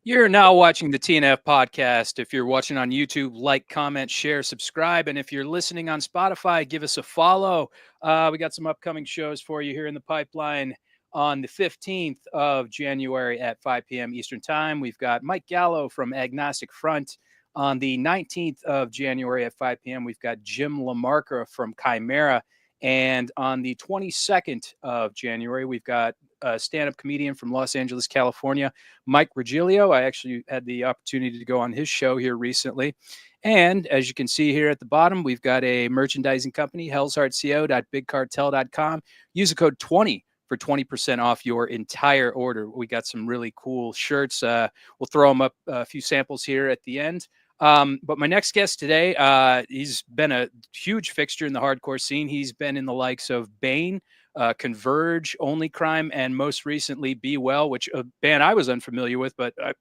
You're now watching the TNF podcast. If you're watching on YouTube, like, comment, share, subscribe. And if you're listening on Spotify, give us a follow. We got some upcoming shows for you here in the pipeline on the 15th of January at 5 p.m. Eastern Time. We've got Mike Gallo from Agnostic Front. On the 19th of January at 5 p.m., we've got Jim LaMarca from Chimera. And on the 22nd of January, we've got a stand-up comedian from Los Angeles, California, Mike Regilio. I actually had the opportunity to go on his show here recently. And as you can see here at the bottom, we've got a merchandising company, hellsheartco.bigcartel.com. Use the code 20 for 20% off your entire order. We got some really cool shirts. We'll throw them up, a few samples here at the end. But my next guest today, he's been a huge fixture in the hardcore scene. He's been in the likes of Bane, CONVERGE, Only Crime, and most recently Be Well, which a band I was unfamiliar with, but I've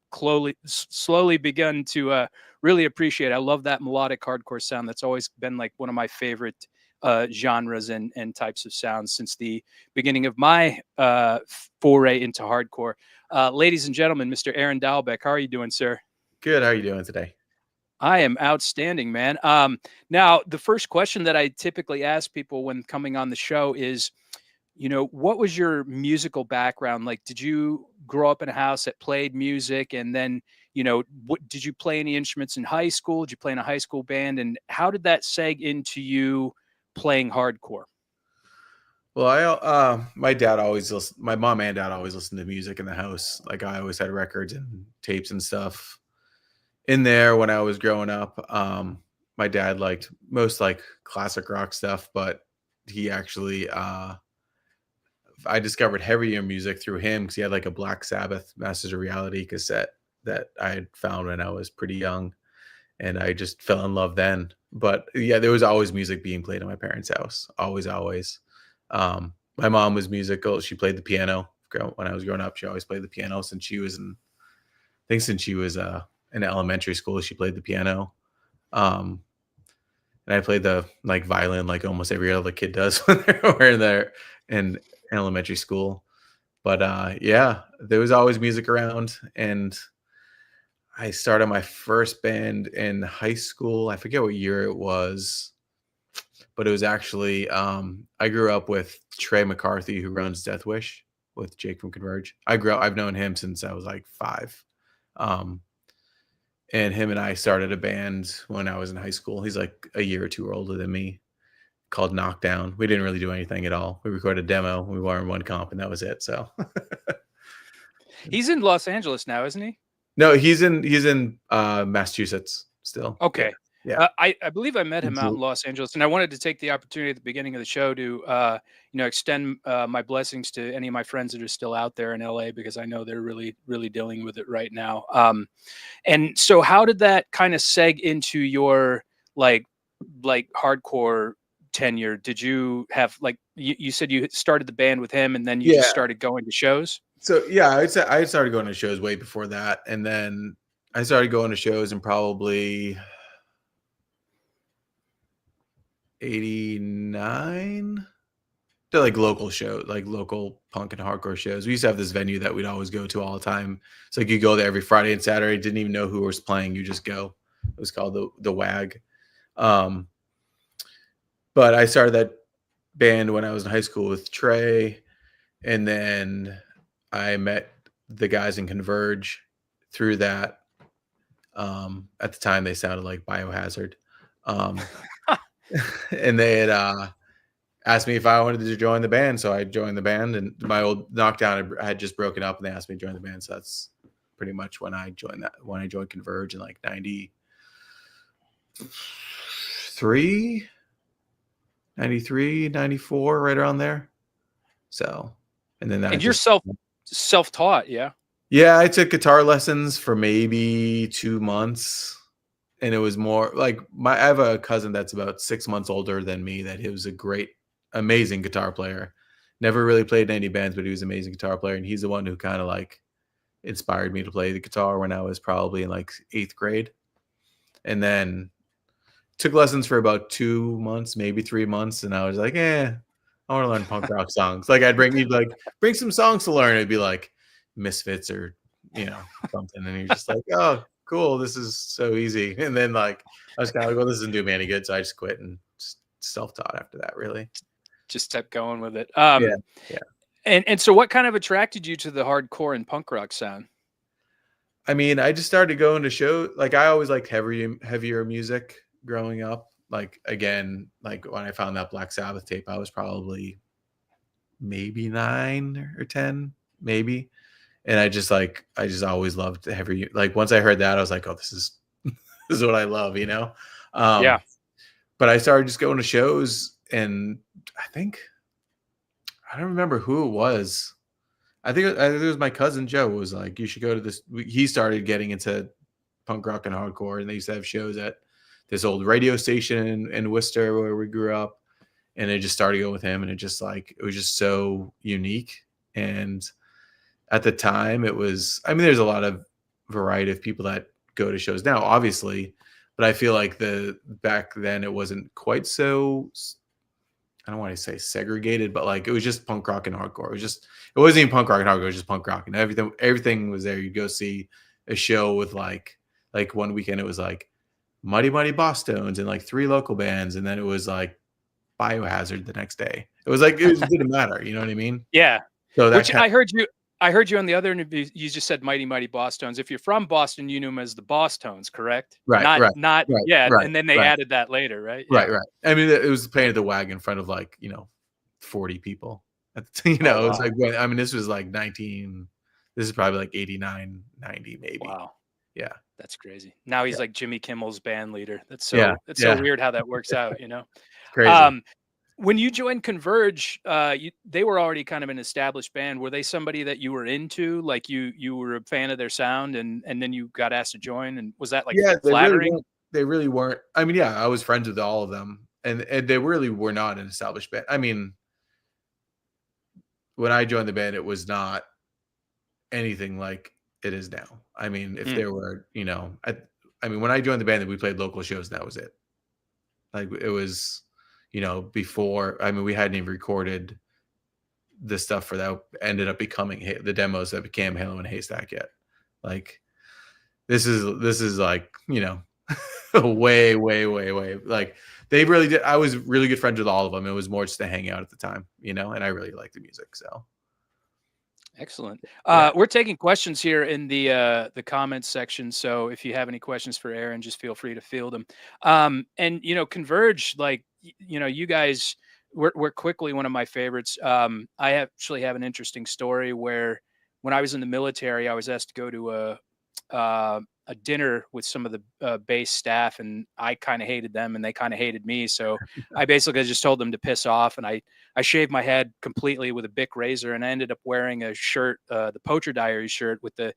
slowly begun to really appreciate. I love that melodic hardcore sound. That's always been like one of my favorite genres and types of sounds since the beginning of my foray into hardcore. Ladies and gentlemen, Mr. Aaron Dalbec, how are you doing, sir? Good. How are you doing today? I am outstanding, man. Now, the first question that I typically ask people when coming on the show is, what was your musical background? Like, did you grow up in a house that played music? And then, did you play any instruments in high school? Did you play in a high school band? And how did that seg into you playing hardcore? Well, my mom and dad always listened to music in the house. Like I always had records and tapes and stuff in there when I was growing up. My dad liked most like classic rock stuff, but he actually, I discovered heavier music through him because he had like a Black Sabbath Masters of Reality cassette that I had found when I was pretty young, and I just fell in love then. But yeah, there was always music being played in my parents' house. Always. My mom was musical. She played the piano when I was growing up. She always played the piano since she was in elementary school. She played the piano. And I played the like violin like almost every other kid does when they're in elementary school. But yeah, there was always music around, and I started my first band in high school. I forget what year it was, but it was actually I grew up with Trey McCarthy, who runs Death Wish with Jake from CONVERGE. I've known him since I was like 5. And him and I started a band when I was in high school. He's like a year or two older than me, called Knockdown. We didn't really do anything at all. We recorded a demo. We won one comp, and that was it. So He's in Los Angeles now, isn't he? No, he's in Massachusetts still. Okay. Yeah. I believe I met him out in Los Angeles, and I wanted to take the opportunity at the beginning of the show to, extend my blessings to any of my friends that are still out there in LA, because I know they're really, really dealing with it right now. And so how did that kind of seg into your like hardcore tenure? Did you have like, you said you started the band with him and then you just started going to shows? So yeah, I started going to shows way before that. And then I started going to shows in probably 89 to like local shows, like local punk and hardcore shows. We used to have this venue that we'd always go to all the time. It's like you go there every Friday and Saturday, didn't even know who was playing. You just go. It was called the WAG. But I started that band when I was in high school with Trey. And then I met the guys in CONVERGE through that. At the time they sounded like Biohazard. And they had asked me if I wanted to join the band, so I joined the band. And my old Knockdown had just broken up, and they asked me to join the band. So that's pretty much when I joined CONVERGE in like 93, 94, right around there. So, and then that. And you're self-taught, yeah? Yeah, I took guitar lessons for maybe 2 months. And it was more like I have a cousin that's about 6 months older than me that he was a great, amazing guitar player. Never really played in any bands, but he was an amazing guitar player. And he's the one who kind of like inspired me to play the guitar when I was probably in like 8th grade. And then took lessons for about 2 months, maybe 3 months. And I was like, I want to learn punk rock songs. Like he'd bring some songs to learn. It'd be like Misfits or something, and you're just like, oh, cool, this is so easy. And then like I was kind of like, well, this isn't doing me any good, so I just quit and just self-taught after that. Really, Just kept going with it. yeah, yeah. And so what kind of attracted you to the hardcore and punk rock sound? I mean, I just started going to show. Like I always liked heavier music growing up. Like again, like when I found that Black Sabbath tape, I was probably maybe 9 or 10, maybe. And I just always loved heavy. Like once I heard that, I was like, oh, this is this is what I love, Yeah. Um, but I started just going to shows, and I don't remember who it was. I think it was my cousin Joe who was like, you should go to this. He started getting into punk rock and hardcore, and they used to have shows at this old radio station in Worcester where we grew up. And it just started going with him, and it was just so unique. And at the time, I mean, there's a lot of variety of people that go to shows now, obviously, but I feel like back then it wasn't quite so, I don't want to say segregated, but like it was just punk rock and hardcore. It wasn't even punk rock and hardcore. It was just punk rock, and everything was there. You go see a show with like one weekend it was like Mighty Mighty Boss Tones and like 3 local bands, and then it was like Biohazard the next day. It didn't matter. You know what I mean? Yeah. So that Which kind I heard you on the other interview. You just said Mighty Mighty Boss Tones. If you're from Boston, you knew them as the Boss Tones, correct? right, right, Not right, yeah. right, And then they right, added that later, right? right, Yeah. right. I mean, it was playing at the WAG in front of like 40 people. It Oh was wow. like this was like 19. This is probably like 89, 90 maybe. Wow. Yeah, That's crazy. Now he's yeah, like Jimmy Kimmel's band leader. yeah, It's so yeah. weird how that works out, It's crazy. Um, when you joined Converge, they were already kind of an established band. Were they somebody that you were into? Like you were a fan of their sound, and then you got asked to join, and was that like Yeah, they really flattering? weren't. They really weren't. I mean, yeah, I was friends with all of them, and they really were not an established band. I mean, when I joined the band, it was not anything like it is now. I mean, if Mm, there were, I mean, when I joined the band, we played local shows, and that was it. Like it was, before. I mean, we hadn't even recorded the stuff for that ended up becoming the demos that became Halo and Haystack yet. Like this is like way, way, way, way. Like they really did. I was really good friends with all of them. It was more just to hang out at the time, and I really liked the music. So excellent. yeah, We're taking questions here in the comments section. So if you have any questions for Aaron, just feel free to field them. And Converge, like you guys, we're quickly one of my favorites. I actually have an interesting story where when I was in the military, I was asked to go to a dinner with some of the base staff, and I kind of hated them, and they kind of hated me. So I basically just told them to piss off, and I shaved my head completely with a Bic razor, and I ended up wearing a shirt, the Poacher Diaries shirt with the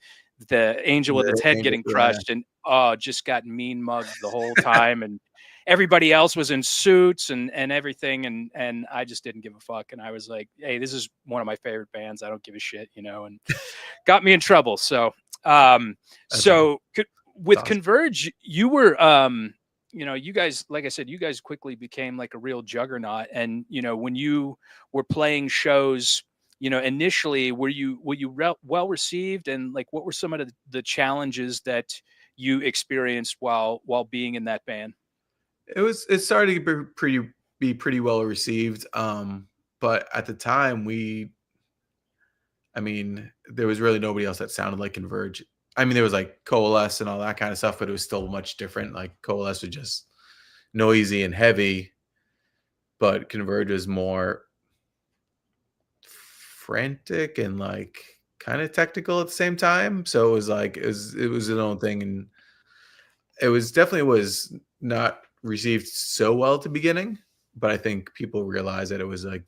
angel with its head getting yeah, crushed, and just got mean mugged the whole time, and everybody else was in suits and everything, and I just didn't give a fuck, and I was like, hey, this is one of my favorite bands, I don't give a shit, and got me in trouble. So um that's awesome. with Awesome. Converge, you were you guys, like I said, you guys quickly became like a real juggernaut. And when you were playing shows, initially, were you well received, and like what were some of the challenges that you experienced while being in that band? It started to be pretty well received. But at the time I mean, there was really nobody else that sounded like Converge. I mean, there was like Coalesce and all that kind of stuff, but it was still much different. Like Coalesce was just noisy and heavy, but Converge was more frantic and like kind of technical at the same time. So it was like it was its own thing, and it was definitely was not received so well at the beginning. But I think people realized that it was like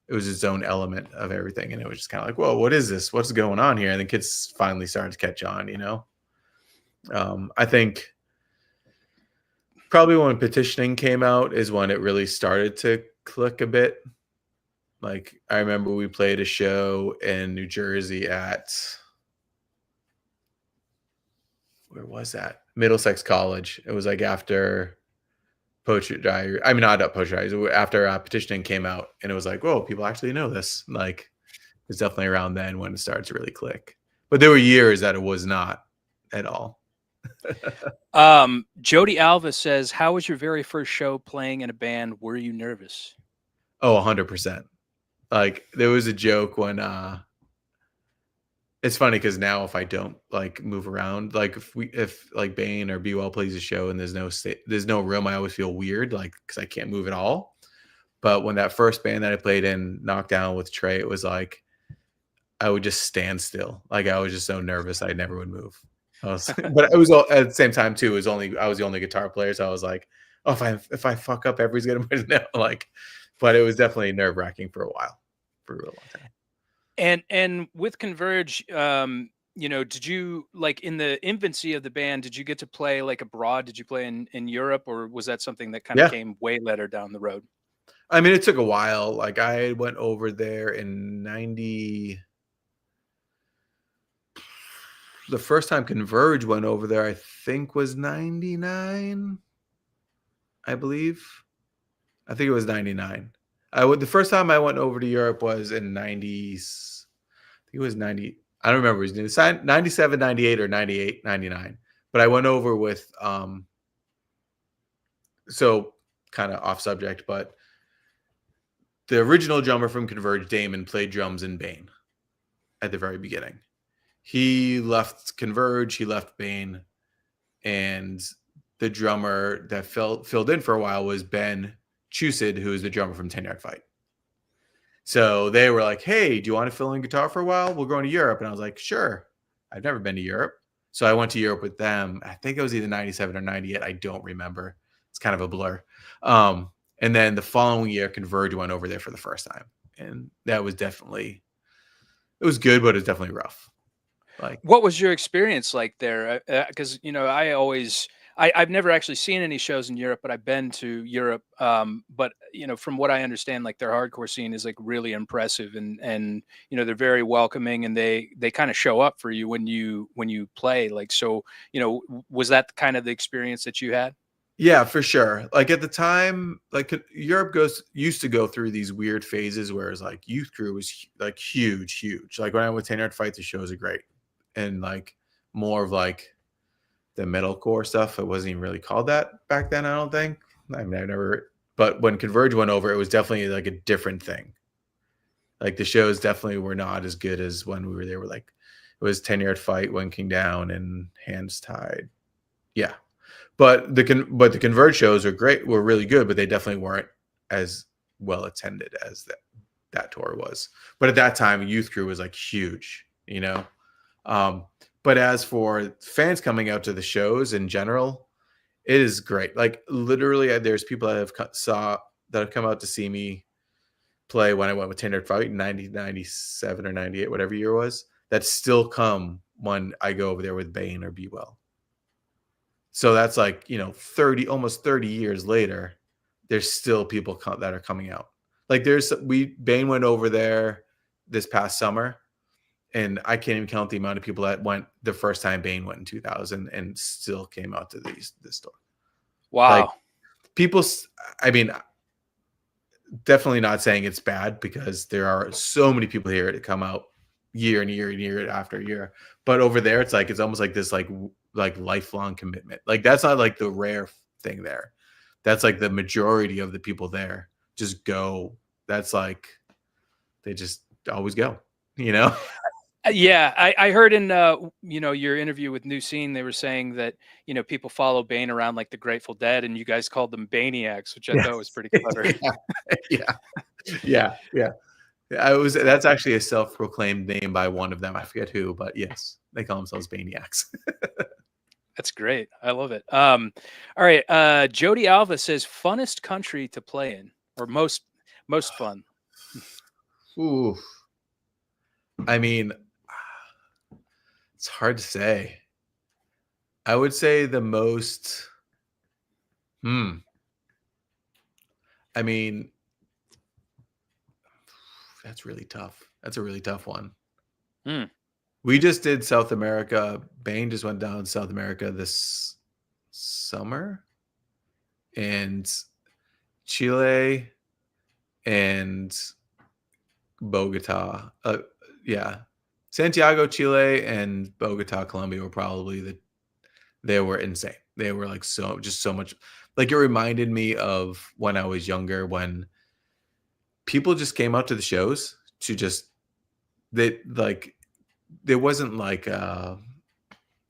it was its own element of everything, and it was just kind of like, whoa, what is this? What's going on here? And the kids finally started to catch on. I think probably when Petitioning came out is when it really started to click a bit. Like I remember we played a show in New Jersey at, where was that? Middlesex College. It was like after Poetry Diary. I mean, not Poetry Diary. After Petitioning came out, and it was like, whoa, people actually know this. Like, it's definitely around then when it started to really click. But there were years that it was not at all. Jody Alva says, "How was your very first show playing in a band? Were you nervous?" Oh, 100%. Like there was a joke when it's funny because now if I don't like move around, like if like Bane or Be Well plays a show and there's no room, I always feel weird, like because I can't move at all. But when that first band that I played in knocked down with Trey, it was like I would just stand still. Like I was just so nervous I never would move. But it was all, at the same time too. It was only I was the only guitar player, so I was like, oh, if I fuck up, everybody's gonna know. Like, but it was definitely nerve wracking for a while, for a real long time. And with Converge, did you like in the infancy of the band, did you get to play like abroad? Did you play in Europe, or was that something that kind of Yeah, came way later down the road? I mean, it took a while. Like I went over there in '90. The first time Converge went over there, I think was '99. I believe. I think it was '99. The first time I went over to Europe was in '90s. I think it was 90. I don't remember. It was 97, 98, or 98, 99. But I went over with so kind of off subject, but the original drummer from Converge, Damon, played drums in Bane at the very beginning. He left Converge, he left Bane, and the drummer that filled in for a while was Ben Chusid, who is the drummer from 10 Yard Fight. So they were like, hey, do you want to fill in guitar for a while? We're going to Europe. And I was like, sure. I've never been to Europe. So I went to Europe with them. I think it was either 97 or 98. I don't remember. It's kind of a blur. And then the following year, Converge went over there for the first time. And that was definitely, it was good, but it was definitely rough. Like, What was your experience like there? Because I've never actually seen any shows in Europe, but I've been to Europe. But from what I understand, like their hardcore scene is like really impressive, and they're very welcoming, and they kind of show up for you when you play. Like so, was that kind of the experience that you had? yeah, for sure. Like at the time, like Europe used to go through these weird phases, whereas like Youth Crew was like huge, huge. Like when I went to 10 Yard Fight, the shows are great, and like more of like the metalcore stuff. It wasn't even really called that back then. I don't think. I mean, I never. But when Converge went over, it was definitely like a different thing. Like the shows definitely were not as good as when we were there. We're like, it was 10 Yard Fight, One King Down, and Hands Tied. Yeah, but the Converge shows were really good, but they definitely weren't as well attended as that tour was. But at that time, Youth Crew was like huge, you know. But as for fans coming out to the shows in general, it is great. Like literally, there's people that have come out to see me play when I went with 10 Yard Fight in 1997 or 98, whatever year it was. That still come when I go over there with Bane or Be Well. So that's like almost 30 years later, there's still people that are coming out. Like Bane went over there this past summer, and I can't even count the amount of people that went the first time Bane went in 2000 and still came out to this store. Like Wow. people, I mean, definitely not saying it's bad because there are so many people here to come out year and year and year after year. But over there, it's almost like this like lifelong commitment. Like that's not like the rare thing there. That's like the majority of the people there just go. That's like they just always go. You know. Yeah, I heard in your interview with New Scene, they were saying that people follow Bane around like the Grateful Dead, and you guys called them Baniacs, which I Yeah. thought was pretty clever. Yeah. Yeah. Yeah. Yeah. That's actually a self-proclaimed name by one of them. I forget who, but yes, they call themselves Baniacs. That's great. I love it. All right. Jody Alva says funnest country to play in, or most fun. Ooh. I mean, it's hard to say. I would say the most. Hmm. I mean, that's really tough. That's a really tough one. Hmm. We just did South America. Bane just went down to South America this summer, and Chile and Bogota. Yeah. Santiago, Chile, and Bogota, Colombia were probably they were insane. They were like so much. Like it reminded me of when I was younger, when people just came out to the shows to just they like there wasn't like a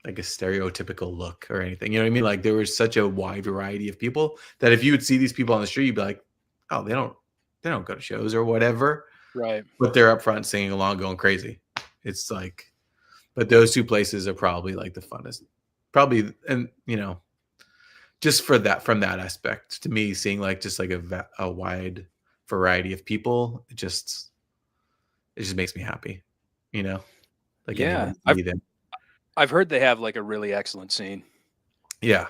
stereotypical look or anything. You know what I mean? Like there was such a wide variety of people that if you would see these people on the street, you'd be like, oh, they don't go to shows or whatever, Right. but they're up front singing along, going crazy. It's like, but those two places are probably like the funnest, probably, and just for that from that aspect to me, seeing like just like a wide variety of people, it just makes me happy, like Yeah. anyone can be there. I've heard they have like a really excellent scene. Yeah.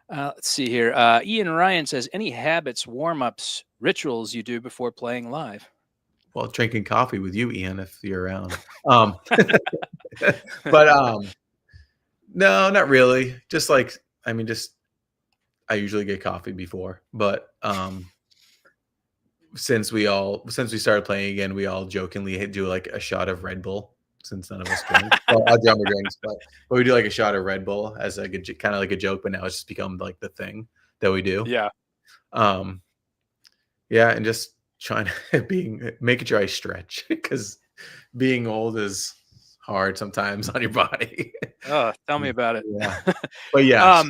Let's see here. Ian Ryan says, any habits, warm-ups, rituals you do before playing live? Well, drinking coffee with you, Ian, if you're around. But no, not really. Just like, I mean, I usually get coffee before, but since we started playing again, we all jokingly do like a shot of Red Bull, since none of us drink. Well, our drummer drinks, but we do like a shot of Red Bull as like kind of like a joke. But now it's just become like the thing that we do. Yeah. Yeah, and just trying to making sure I stretch, because being old is hard sometimes on your body. Oh, tell me about it. Yeah. But yeah.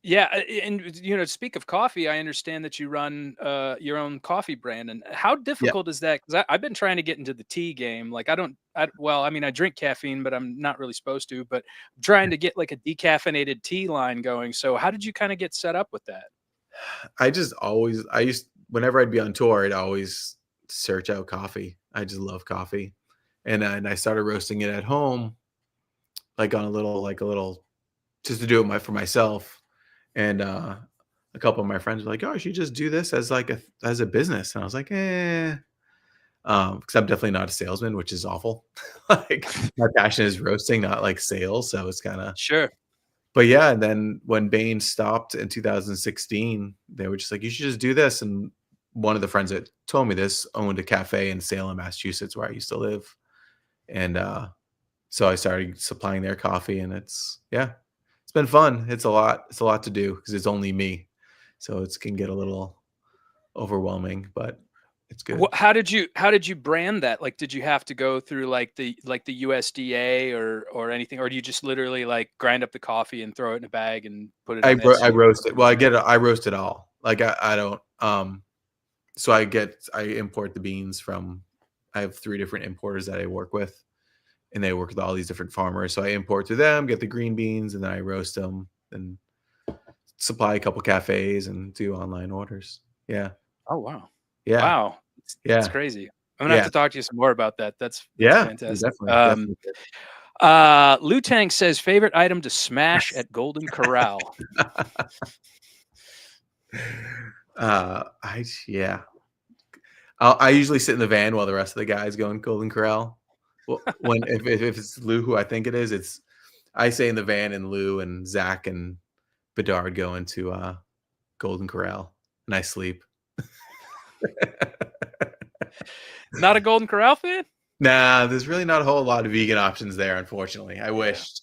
Yeah, and to speak of coffee, I understand that you run your own coffee brand, and how difficult is that? Because I've been trying to get into the tea game. Like I drink caffeine, but I'm not really supposed to. But I'm trying to get like a decaffeinated tea line going. So how did you kind of get set up with that? Whenever I'd be on tour, I'd always search out coffee. I just love coffee, and I started roasting it at home, like on a little, just to do it for myself. And a couple of my friends were like, "Oh, you should just do this as a business." And I was like, because I'm definitely not a salesman, which is awful. Like my passion is roasting, not like sales. So it's kind of Sure. But yeah, and then when Bane stopped in 2016, they were just like, "You should just do this." And one of the friends that told me this owned a cafe in Salem, Massachusetts, where I used to live. And so I started supplying their coffee, and it's been fun. It's a lot to do because it's only me. So it can get a little overwhelming, but it's good. How did you brand that? Like, did you have to go through like the USDA or anything, or do you just literally like grind up the coffee and throw it in a bag and put it I on Etsy? roast it. Well, I roast it all. Like I don't. So I import the beans from. I have 3 different importers that I work with, and they work with all these different farmers. So I import to them, get the green beans, and then I roast them and supply a couple cafes and do online orders. Yeah. Oh, wow. Yeah. Wow. That's Yeah. crazy. I'm gonna have to talk to you some more about that. That's Yeah. fantastic. Definitely. Lou Tang says, favorite item to smash at Golden Corral. I usually sit in the van while the rest of the guys go in Golden Corral. Well, if it's Lou, who I think it is, I stay in the van, and Lou and Zach and Bedard go into Golden Corral, and I sleep. Not a Golden Corral fan? Nah, there's really not a whole lot of vegan options there, unfortunately. I wish.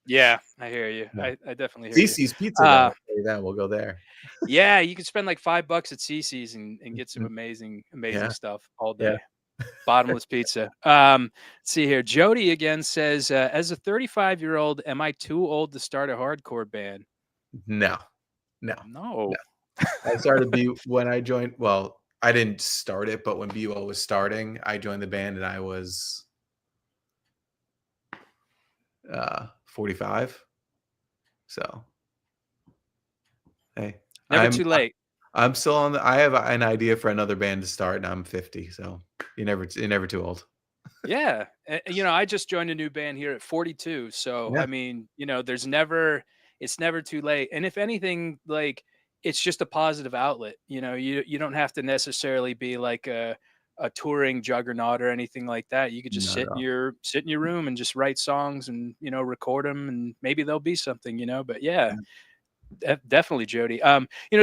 Yeah, I hear you. I definitely hear CC's you. Pizza. We'll go there. Yeah, you could spend like $5 at CC's and get some amazing stuff all day. Yeah. Bottomless pizza. Let's see here. Jody again says, as a 35-year-old, am I too old to start a hardcore band? No. I started when I joined. Well, I didn't start it, but when BUO was starting, I joined the band, and I was 45. So, hey, never too late. I'm still on I have an idea for another band to start, and I'm 50. So you're never too old. Yeah. I just joined a new band here at 42. So, I mean, it's never too late. And if anything, like, it's just a positive outlet. You don't have to necessarily be like a touring juggernaut or anything like that. You could just sit in your room and just write songs and, record them, and maybe there'll be something, but yeah. Definitely, Jody.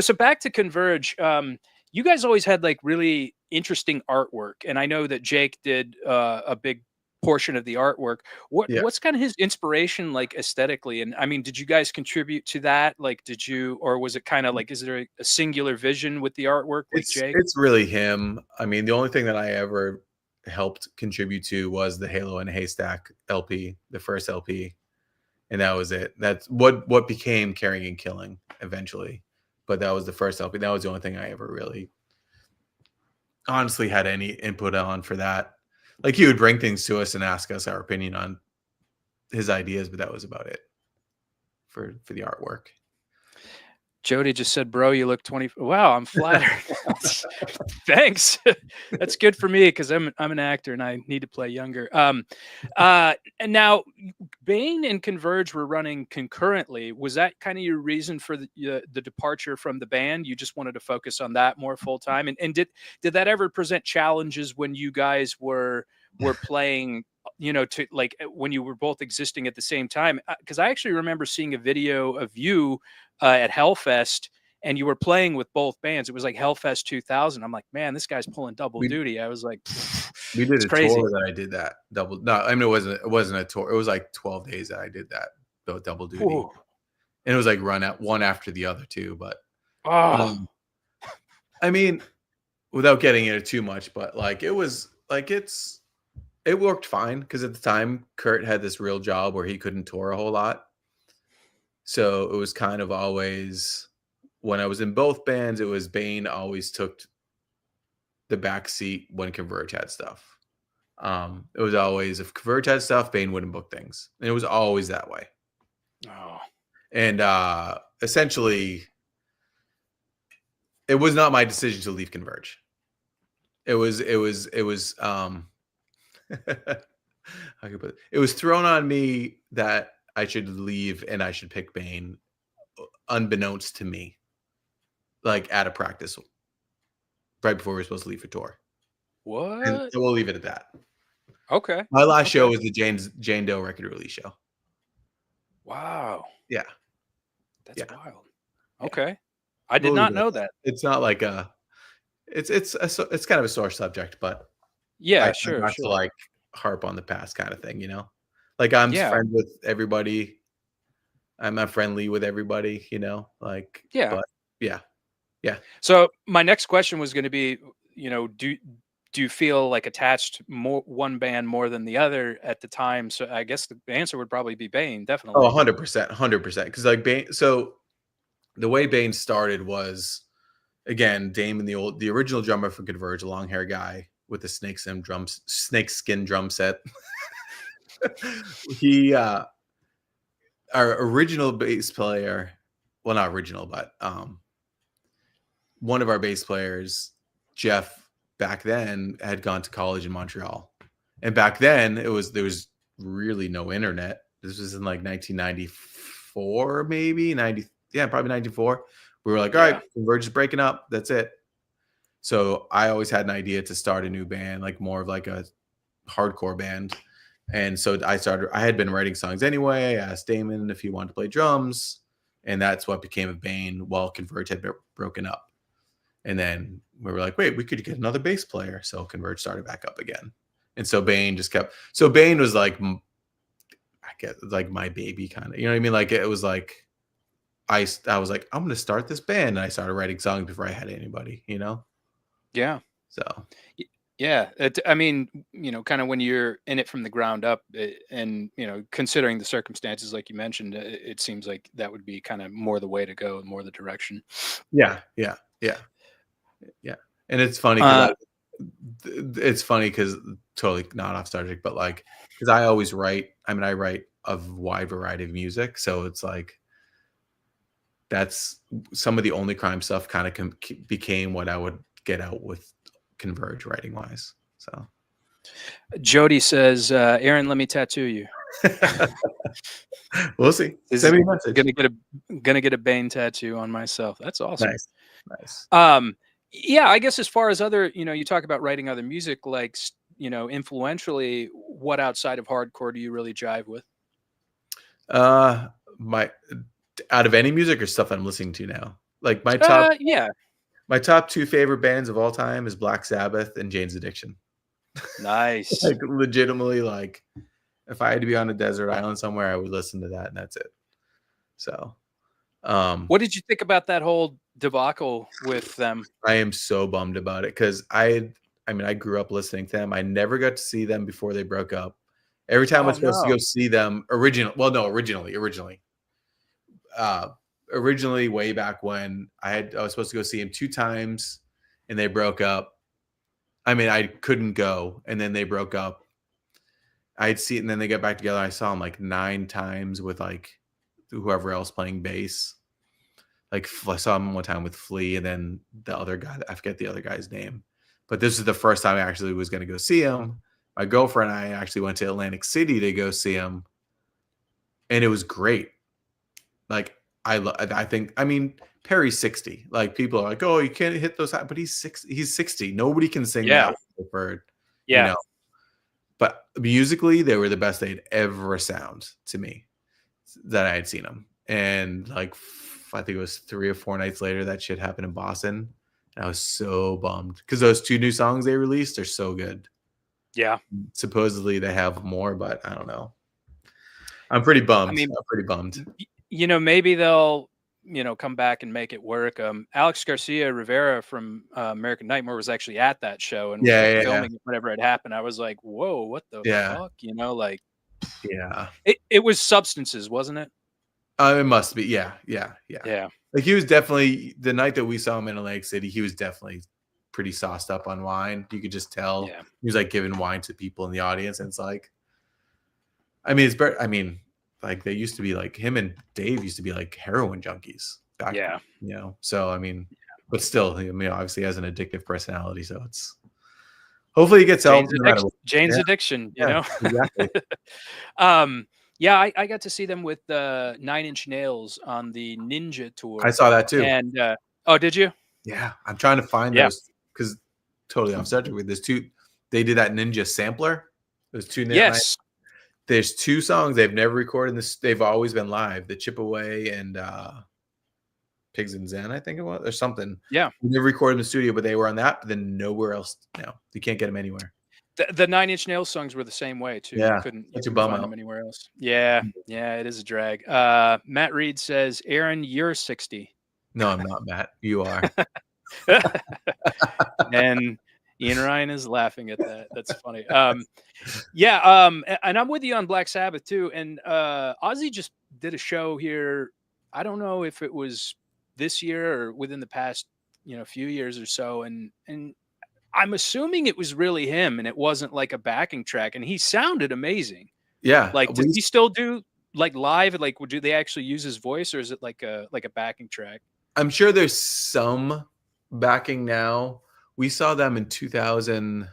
So back to Converge. You guys always had like really interesting artwork, and I know that Jake did a big portion of the artwork. Yeah. What's kind of his inspiration like aesthetically? And I mean, did you guys contribute to that? Like, did you, or was it kind of like, is there a singular vision with the artwork like Jake? It's really him. I mean, the only thing that I ever helped contribute to was the Halo and Haystack LP, the first LP, and that was it. That's what became Caring and Killing eventually. But that was the first LP. That was the only thing I ever really honestly had any input on for that. Like he would bring things to us and ask us our opinion on his ideas, but that was about it for the artwork. Jody just said, "Bro, you look 20." Wow, I'm flattered. Thanks. That's good for me because I'm an actor and I need to play younger. And now Bane and Converge were running concurrently. Was that kind of your reason for the departure from the band? You just wanted to focus on that more full time. And did that ever present challenges when you guys were playing? You know, to like when you were both existing at the same time? Because I actually remember seeing a video of you at Hellfest, and you were playing with both bands. It was like Hellfest 2000. I'm like, man, this guy's pulling double duty. I was like, we did it's a crazy. tour that I did that double. No, I mean it wasn't a tour. It was like 12 days that I did that double duty, Ooh. and it was like run out one after the other too. But I mean, without getting into too much, but like it was like it worked fine because at the time Kurt had this real job where he couldn't tour a whole lot. So it was kind of always when I was in both bands, it was Bane always took the back seat when Converge had stuff. It was always if Converge had stuff, Bane wouldn't book things. And it was always that way. Oh. And essentially it was not my decision to leave Converge. It was it was thrown on me that I should leave and I should pick Bane unbeknownst to me, like at a practice right before we were supposed to leave for tour. What? And so we'll leave it at that. Okay. My last show was the Jane Doe record release show. Wow. Yeah. That's wild. Okay. I did We'll not know that. It's not like it's kind of a sore subject, but Yeah, I'm not to like harp on the past kind of thing, you know? Like I'm friends with everybody. I'm not friendly with everybody, you know? Like but yeah. So my next question was going to be, you know, do you feel like attached more one band more than the other at the time? So I guess the answer would probably be Bane, definitely. Oh, 100%. Because like Bane, so the way Bane started was again, Damon, the original drummer for Converge, a long hair guy with the snakeskin drum set. He our original bass player, well, not original, but one of our bass players, Jeff, back then had gone to college in Montreal. And back then there was really no internet. This was in like 1994, maybe probably 94. We were like, all right, Converge is breaking up. That's it. So I always had an idea to start a new band, like more of like a hardcore band. And so I had been writing songs anyway. I asked Damon if he wanted to play drums. And that's what became of Bane while Converge had been broken up. And then we were like, wait, we could get another bass player. So Converge started back up again. And so Bane just kept, so Bane was like, I guess like my baby kind of, you know what I mean? Like it was like, I was like, I'm going to start this band. And I started writing songs before I had anybody, you know? Yeah. So. Yeah. I mean, you know, kind of when you're in it from the ground up and, you know, considering the circumstances, like you mentioned, it seems like that would be kind of more the way to go, more the direction. Yeah. And it's funny because totally not off subject, but like, because I always write, I mean, I write a wide variety of music. So it's like, that's some of the only crime stuff kind of became what I would get out with Converge writing wise. So Jody says, Aaron, let me tattoo you. We'll see. Send me a message. Gonna get a Bane tattoo on myself. That's awesome. Nice. Yeah, I guess as far as other, you know, you talk about writing other music, like, you know, influentially, what outside of hardcore do you really jive with? Out of any music or stuff I'm listening to now, like my top, My top 2 favorite bands of all time is Black Sabbath and Jane's Addiction. Nice. Like, legitimately, like, if I had to be on a desert island somewhere, I would listen to that, and that's it. So, What did you think about that whole debacle with them? I am so bummed about it because I grew up listening to them. I never got to see them before they broke up. Every time I Oh was supposed to no. go see them, uh, originally way back when I was supposed to go see him 2 times, and they broke up. I mean, I couldn't go, and then they broke up. I'd see it, and then they got back together. I saw him like 9 times with like whoever else playing bass. Like, I saw him one time with Flea, and then the other guy, I forget the other guy's name. But this is the first time I actually was going to go see him. My girlfriend and I actually went to Atlantic City to go see him, and it was great. Like, I think, I mean, Perry's 60. Like, people are like, oh, you can't hit those high, but he's 60. He's 60. Nobody can sing Yeah. that for, you Yeah. know. But musically, they were the best they'd ever sound to me that I had seen them. And like, I think it was 3 or 4 nights later that shit happened in Boston. And I was so bummed because those 2 new songs they released are so good. Yeah. Supposedly they have more, but I don't know. I'm pretty bummed. I mean, I'm pretty bummed. maybe they'll, come back and make it work. Alex Garcia Rivera from American Nightmare was actually at that show and was Yeah, like yeah, filming it whenever it happened. I was like, whoa, what the yeah, fuck? Like yeah. it was Substances, wasn't it? It must be. Yeah, yeah, yeah. Yeah. Like, he was definitely, the night that we saw him in Atlantic City, he was definitely pretty sauced up on wine. You could just tell. Yeah. He was like giving wine to people in the audience, and it's like, I mean, like, they used to be like, him and Dave used to be like heroin junkies back, Yeah. So I mean, but still, I mean, obviously he has an addictive personality, so it's hopefully he gets help no matter what. Jane's Yeah, Addiction, exactly. Yeah, I got to see them with 9 Inch Nails on the Ninja tour. I saw that too. And oh, did you? Yeah, I'm trying to find Yeah. those because totally off subject with this 2. They did that Ninja sampler. There's 2. Yes. There's 2 songs they've never recorded this. They've always been live. The Chip Away and Pigs and Zen, I think it was, or something. Yeah. We never recorded in the studio, but they were on that. But then nowhere else. No, you can't get them anywhere. The 9 Inch Nails songs were the same way too. Yeah, You couldn't such a bum find out. them anywhere else. Yeah, it is a drag. Matt Reed says, Aaron, you're 60. No, I'm not, Matt. You are. And Ian Ryan is laughing at that. That's funny. And I'm with you on Black Sabbath too. And Ozzy just did a show here. I don't know if it was this year or within the past, few years or so. And I'm assuming it was really him and it wasn't like a backing track. And he sounded amazing. Yeah. Like, does he still do like live? Like, do they actually use his voice, or is it like a backing track? I'm sure there's some backing now. We saw them in 2000.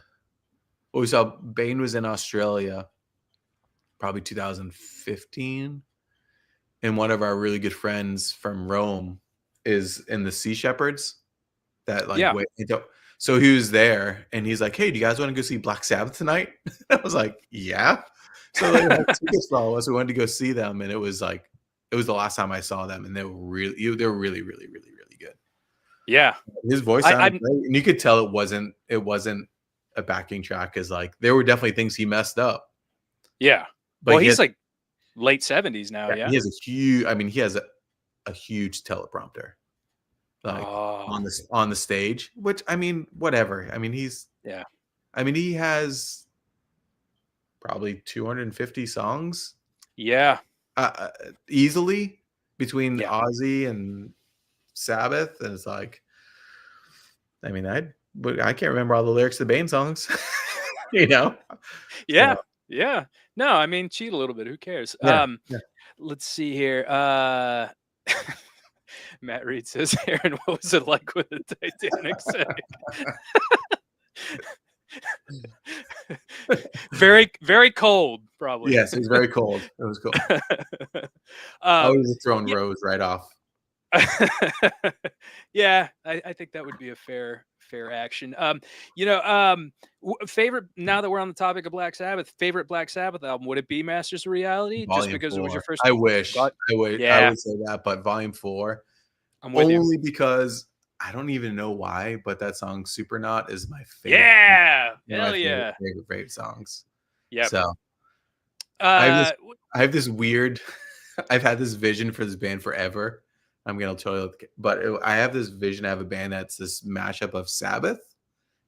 Well, we saw Bane was in Australia, probably 2015. And one of our really good friends from Rome is in the Sea Shepherds. That like, Yeah. So he was there, and he's like, "Hey, do you guys want to go see Black Sabbath tonight?" I was like, "Yeah." So they had tickets for all of us. We wanted to go see them, and it was the last time I saw them, and they were really, really, really, really, really good. Yeah, his voice sounded great, and you could tell it wasn't a backing track, because like there were definitely things he messed up. Yeah, but he's like late 70s now. Yeah, he has he has a huge teleprompter, like on the stage. Which, I mean, whatever. I mean, he has probably 250 songs. Yeah, easily between Ozzy and Sabbath, and it's like, I mean, I can't remember all the lyrics to the Bane songs. Yeah. No, I mean, cheat a little bit. Who cares? Let's see here. Matt Reed says, Aaron, what was it like with the Titanic setting? Very, very cold, probably. Yes, it was very cold. It was cold. I would have thrown Rose right off. Yeah, I think that would be a fair action. Favorite, now that we're on the topic of Black Sabbath, favorite Black Sabbath album, would it be Masters of Reality? Volume Just because 4. it was your first? I wish. I would say that, but Volume 4. I'm with you. Only because I don't even know why, but that song Supernaut is my favorite. Yeah, One of my hell yeah. favorite songs. Yep. So I have this Uh, I have this weird I've had this vision for this band forever. I'm gonna tell you, but I have this vision. I have a band that's this mashup of Sabbath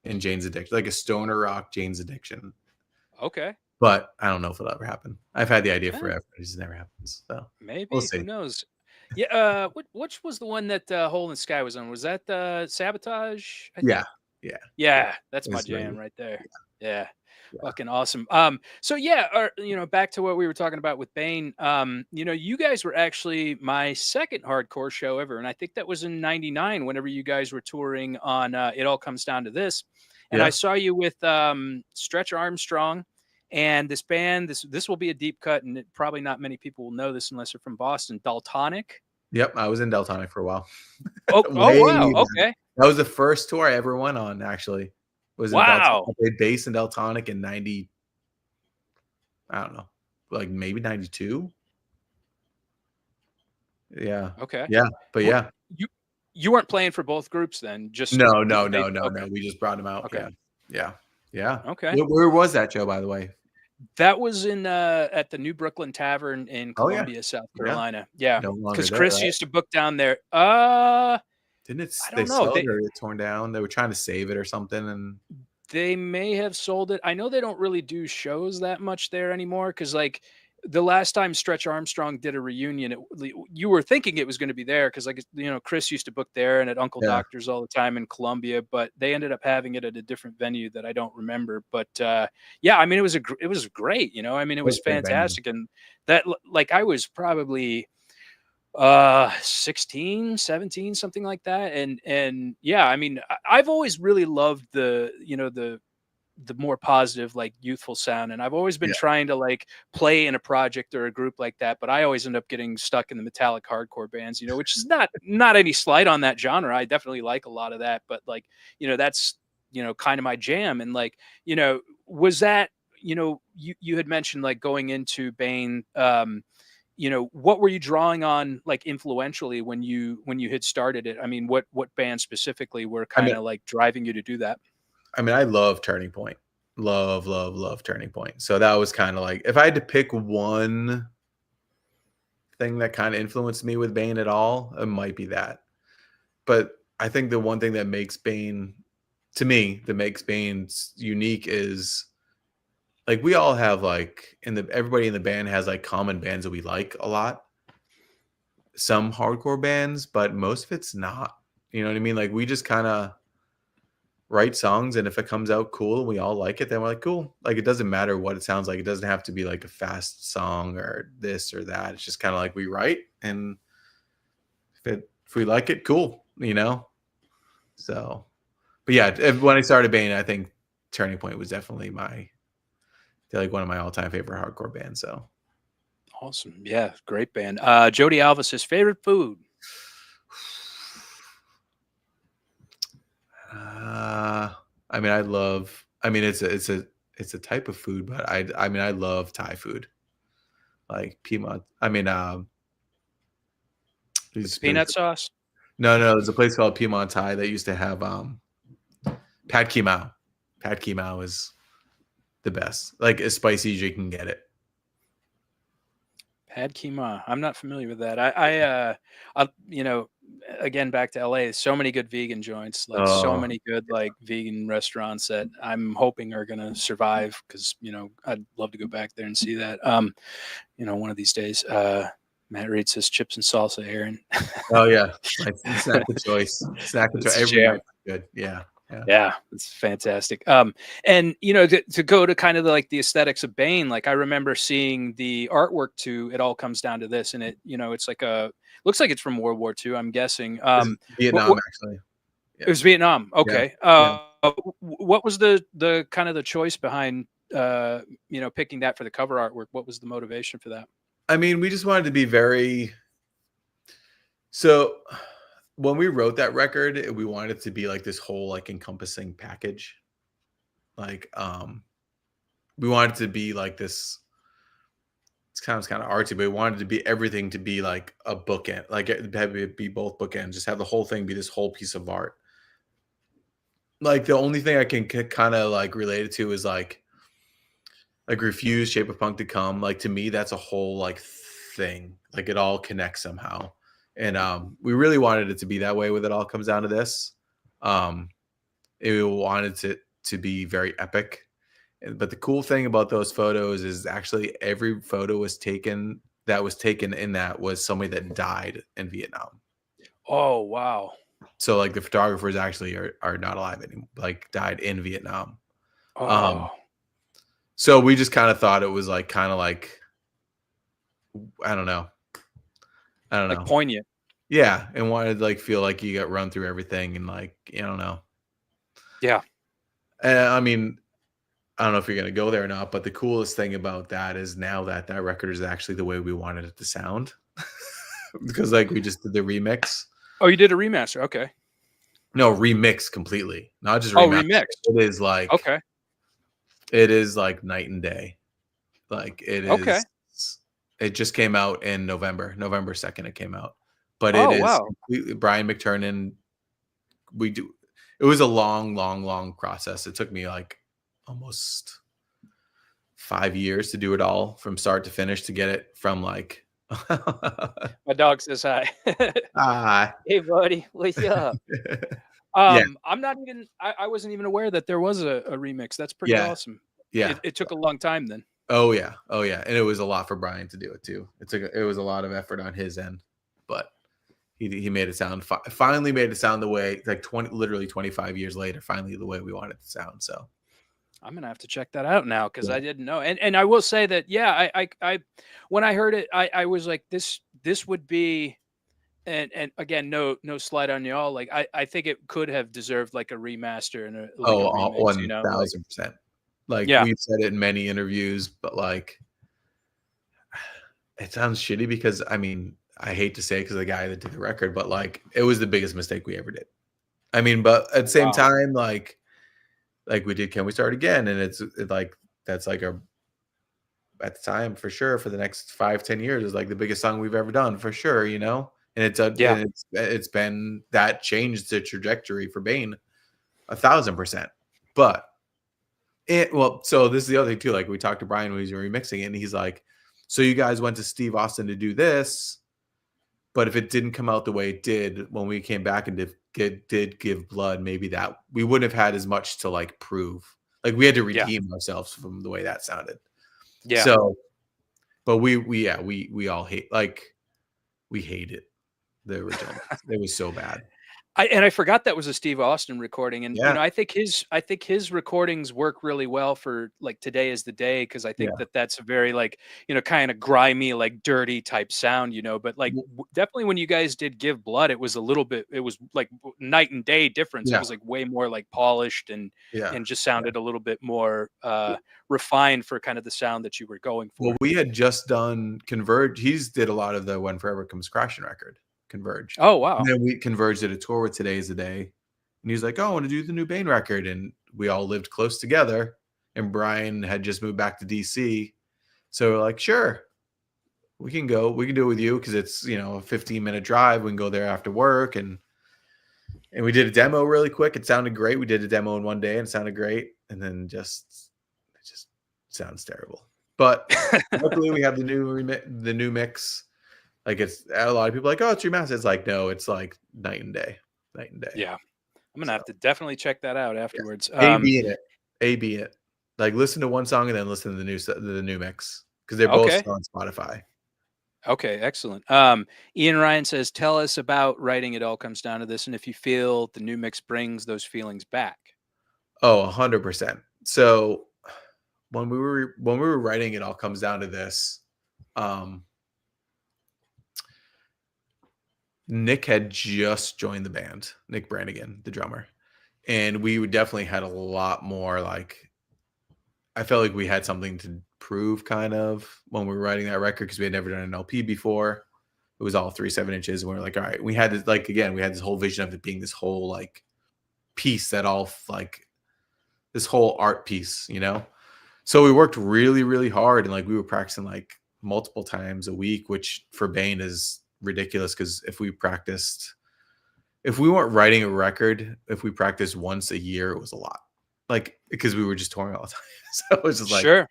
and Jane's Addiction, like a stoner rock Jane's Addiction. okay. But I don't know if it'll ever happen. I've had the idea Eh, forever. It just never happens. So we'll maybe. Who see. knows? Yeah. Which was the one that Hole in the Sky was on? Was that Sabotage? I Yeah, think. yeah, Yeah, that's my it's jam very right there. Yeah. yeah, Fucking awesome. So yeah, back to what we were talking about with Bane. You guys were actually my second hardcore show ever, and I think that was in '99. Whenever you guys were touring on "It All Comes Down to This," and I yeah. saw you with Stretch Armstrong and this band. This will be a deep cut, and probably not many people will know this unless they're from Boston. Daltonic. Yep, I was in Deltonic for a while. Oh wow. Way back. Okay. That was the first tour I ever went on, actually. Was in Deltonic. I Wow. played bass in Deltonic in 90, I don't know, like maybe 92? Yeah. Okay. Yeah, but W- yeah. You you weren't playing for both groups then, just No, the no, bass? no, no, Okay, no, we just brought him out, okay, yeah. Yeah, yeah. okay. Where was that show, by the way? That was in at the New Brooklyn Tavern in Oh, yeah, Columbia, South yeah. Carolina. Yeah, No longer because there, Chris right? used to book down there. Didn't it I they don't know. sell it They or it torn down? They were trying to save it or something, and They may have sold it. I know they don't really do shows that much there anymore because, like, the last time Stretch Armstrong did a reunion, you were thinking it was going to be there because, like, Chris used to book there and at Uncle yeah, Doctor's all the time in Columbia, but they ended up having it at a different venue that I don't remember. But yeah, I mean, it was great. I mean, it it was was a great venue. fantastic, and like I was probably 16, 17, something like that. And yeah, I mean, I've always really loved the more positive, like, youthful sound, and I've always been Yeah, trying to, like, play in a project or a group like that, but I always end up getting stuck in the metallic hardcore bands, which is not any slight on that genre. I definitely like a lot of that, but, like, that's kind of my jam. And, like, was that, you had mentioned, like, going into Bane, what were you drawing on, like, influentially when you had started it? I mean, what bands specifically were I mean kind of like driving you to do that? I love Turning Point. Love, love, love Turning Point. So that was kinda like if I had to pick one thing that kinda influenced me with Bane at all, it might be that. But I think the one thing that makes Bane to me, that makes Bane unique is like we all have like in the everybody in the band has like common bands that we like a lot. Some hardcore bands, but most of it's not. You know what I mean? Like we just kind of write songs, and if it comes out cool and we all like it, then we're like, cool. Like it doesn't matter what it sounds like. It doesn't have to be like a fast song or this or that. It's just kind of like we write, and if we like it, cool. So, but yeah, when I started Bane, I think Turning Point was definitely they're like one of my all-time favorite hardcore bands. So, Awesome. Yeah, great band. Jody Alvis's favorite food. uh, I mean, it's a type of food, but I mean, I love Thai food, like Piedmont. I mean, With the these peanut sauce? no, there's a place called Piedmont Thai that used to have pad ki mao. Pad ki mao is the best, like as spicy as you can get it. Pad Kima. I'm not familiar with that. Again, back to LA, so many good vegan joints, like so Oh, many good, like, vegan restaurants that I'm hoping are going to survive because, I'd love to go back there and see that. One of these days. Matt Reed says chips and salsa, Aaron. oh yeah, my snack of choice. Snack of choice. It's a Every jam. night, good. Yeah, yeah, Yeah, it's fantastic. And to go to kind of the aesthetics of Bane, like, I remember seeing the artwork to "It All Comes Down to This," and it's like looks like it's from World War II, I'm guessing. this is Vietnam actually. It Yeah, was Vietnam. yeah, Okay. yeah. What was the kind of the choice behind picking that for the cover artwork? What was the motivation for that? I mean, we just wanted to be very so. When we wrote that record, we wanted it to be like this whole like encompassing package. Like, we wanted it to be like this. kind of artsy, but we wanted to be everything to be like a bookend, like have it be both bookends, just have the whole thing be this whole piece of art. Like the only thing I can kind of like relate it to is like Refuse, Shape of Punk to Come. Like to me, that's a whole like thing. Like it all connects somehow. And we really wanted it to be that way with It All Comes Down to This. We wanted it to be very epic. But the cool thing about those photos is actually every photo was taken in that was somebody that died in Vietnam. Oh, wow. So like the photographers actually are not alive anymore, like died in Vietnam. Oh, So we just kind of thought it was like kind of like, I don't know. like poignant. Yeah, and wanted to like feel like you got run through everything and like, I don't know. Yeah. I mean, I don't know if you're gonna go there or not, but the coolest thing about that is now that record is actually the way we wanted it to sound, because like we just did the remix. Oh, you did a remaster. Okay. No, remix completely, not just Oh, remaster. remix. It is like Okay. it is like night and day. Like it Okay. is. It just came out in November 2nd. It came out, but it Oh, is wow. completely Brian McTernan. It was a long process. It took me like almost 5 years to do it all from start to finish to get it from like My dog says hi. ah Hey, buddy. What's up? yeah I'm not even, I wasn't even aware that there was a remix. That's pretty yeah awesome. yeah It took a long time then. oh yeah and it was a lot for Brian to do it too. It was a lot of effort on his end, but he made it sound finally made it sound the way like 25 years later, finally the way we want it to sound. So I'm gonna have to check that out now because yeah, I didn't know. And I will say that, yeah, I when I heard it, I was like, this would be, and again, no slight on y'all. Like I think it could have deserved like a remaster and like a remix. You know, like 1000%. Like yeah, we've said it in many interviews, but like it sounds shitty because I mean, I hate to say it because the guy that did the record, but like it was the biggest mistake we ever did. I mean, but at the same wow, time, like we did Can We Start Again? And like that's like a at the time for sure for the next 5-10 years is like the biggest song we've ever done for sure, you know? And yeah, it's been that changed the trajectory for Bane 1,000%. But so this is the other thing too. Like we talked to Brian when he was remixing it, and he's like, so you guys went to Steve Austin to do this, but if it didn't come out the way it did when we came back and did Give Blood, maybe that we wouldn't have had as much to like prove. Like we had to yeah, redeem ourselves from the way that sounded. yeah. So, but we all hate, like we hated the original. It was so bad. I forgot that was a Steve Austin recording, and Yeah, I think his recordings work really well for like Today Is the Day because I think yeah. that's a very like kind of grimy, like dirty type sound, But like definitely when you guys did Give Blood, it was a little bit, it was like night and day difference. It Yeah, was like way more like polished yeah. and just sounded a little bit more refined for kind of the sound that you were going Well, for. we had just done Converge. He's did a lot of the When Forever Comes Crashing record, Converge. Oh And wow, then we Converge did a tour with Today Is the Day. And he's like, oh, I want to do the new Bane record. And we all lived close together. And Brian had just moved back to DC. So we're like, sure, we can go. We can do it with you because it's, a 15-minute drive. We can go there after work. And we did a demo really quick. It sounded great. We did a demo in one day and it sounded great. And then it just sounds terrible. But luckily we have the new mix. Like it's a lot of people are like, oh, it's remastered. It's like, no, it's like night and day. yeah. I'm gonna So have to definitely check that out yeah, afterwards. A B in it, A B it. Like listen to one song and then listen to the new mix because they're both Okay. still on Spotify. Okay, excellent. Ian Ryan says, "Tell us about writing. It all comes down to this, and if you feel the new mix brings those feelings back." Oh, 100%. So when we were writing, it all comes down to this. Nick had just joined the band, Nick Brannigan, the drummer. And we definitely had a lot more like I felt like we had something to prove kind of when we were writing that record because we had never done an LP before. It was all 3/7 inches. And we were like, all right, we had this like again, we had this whole vision of it being this whole like piece that all like this whole art piece, So we worked really, really hard and like we were practicing like multiple times a week, which for Bane is ridiculous because if we weren't writing a record, if we practiced once a year, it was a lot. Like, because we were just touring all the time. So it was just like, Sure.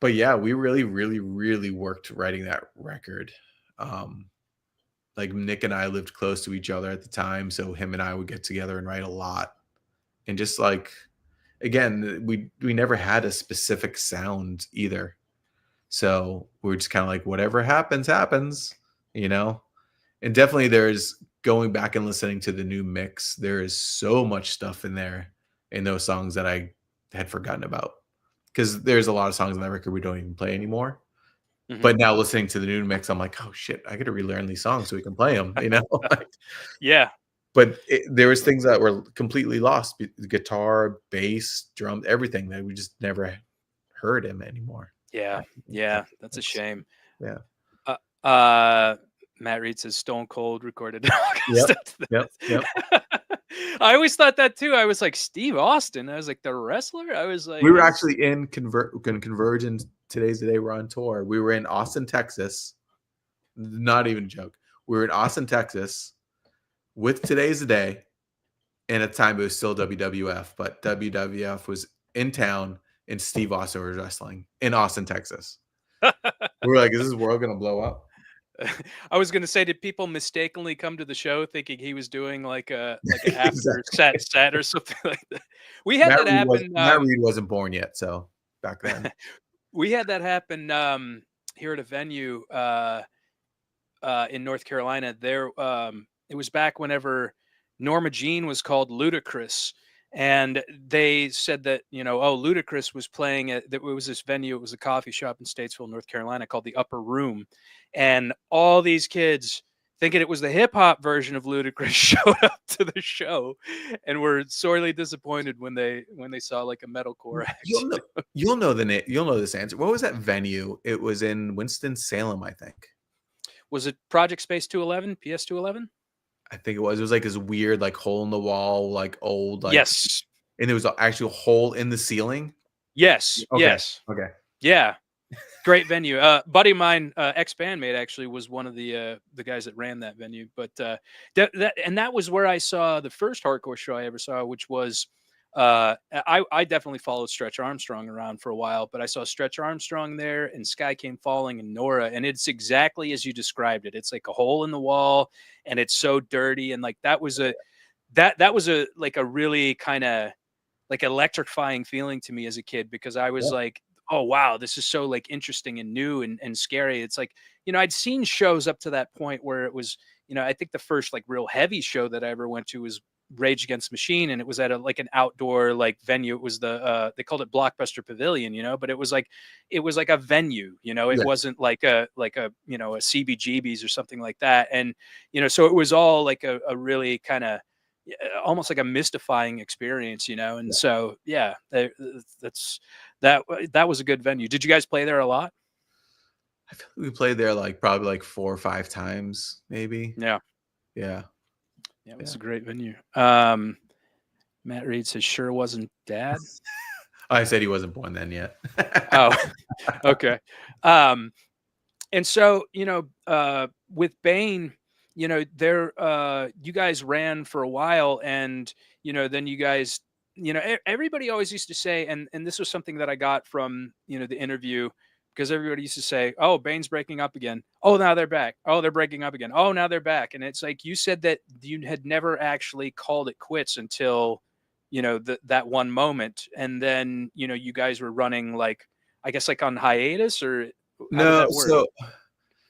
but yeah, we really, really, really worked writing that record. Like Nick and I lived close to each other at the time, so him and I would get together and write a lot. And just like, again, we never had a specific sound either. So we were just kind of like, whatever happens, happens, you know? And definitely there's going back and listening to the new mix. There is so much stuff in there in those songs that I had forgotten about. Because there's a lot of songs on that record we don't even play anymore. Mhm. But now listening to the new mix, I'm like, oh shit, I got to relearn these songs so we can play them, you know? Yeah. But there was things that were completely lost: guitar, bass, drum, everything that we just never heard him anymore. Yeah. Yeah. That's a shame. Yeah. Matt Reed says Stone Cold recorded. Yep. Yep. I always thought that too. I was like, Steve Austin. I was like, the wrestler. I was like, We were actually in Converge, and Today's the Day we're on tour. We were in Austin, Texas. Not even a joke. We were in Austin, Texas with Today's the Day. And at the time it was still WWF, but WWF was in town and Steve Austin was wrestling in Austin, Texas. We were like, is this world gonna blow up? I was gonna say, did people mistakenly come to the show thinking he was doing like a after Exactly. set or something like that? We had that happen. Matt Reed wasn't born yet, so back then. We had that happen here at a venue in North Carolina. It was back whenever Norma Jean was called Ludacris, and they said that Ludacris was playing at that. It was this venue. It was a coffee shop in Statesville, North Carolina, called the Upper Room, and all these kids, thinking it was the hip hop version of Ludacris, showed up to the show, and were sorely disappointed when they saw like a metalcore act. You'll know this answer. What was that venue? It was in Winston-Salem, I think. Was it Project Space 211? PS 211? I think it was. It was like this weird, like hole in the wall, like old, like, Yes. and there was an actual hole in the ceiling. Yes. Okay. Yes. Okay. Yeah. Great venue. Buddy of mine, ex-bandmate, actually was one of the guys that ran that venue. But that was where I saw the first hardcore show I ever saw, which was I definitely followed Stretch Armstrong around for a while, but I saw Stretch Armstrong there and Sky Came Falling and Nora, and it's exactly as you described it. It's like a hole in the wall, and it's so dirty, and like that was a like a really kind of like electrifying feeling to me as a kid, because I was like, oh wow, this is so like interesting and new and scary. It's like, I'd seen shows up to that point where it was, I think the first like real heavy show that I ever went to was Rage Against the Machine, and it was at an outdoor like venue. It was they called it Blockbuster Pavilion, but it was like a venue, it wasn't like a a CBGB's or something like that. And so it was all like a really kind of almost like a mystifying experience, and so that was a good venue. Did you guys play there a lot? I feel like we played there like probably like 4 or 5 times, maybe. Yeah. Yeah. Yeah, it was a great venue. Matt Reed says, sure wasn't dad. I said he wasn't born then yet. Oh, okay. And so, with Bane, there, you guys ran for a while, and, then you guys, everybody always used to say, and this was something that I got from, the interview, because everybody used to say, oh, Bane's breaking up again. Oh, now they're back. Oh, they're breaking up again. Oh, now they're back. And it's like, you said that you had never actually called it quits until, that one moment. And then, you guys were running like, I guess like on hiatus, or how did that work?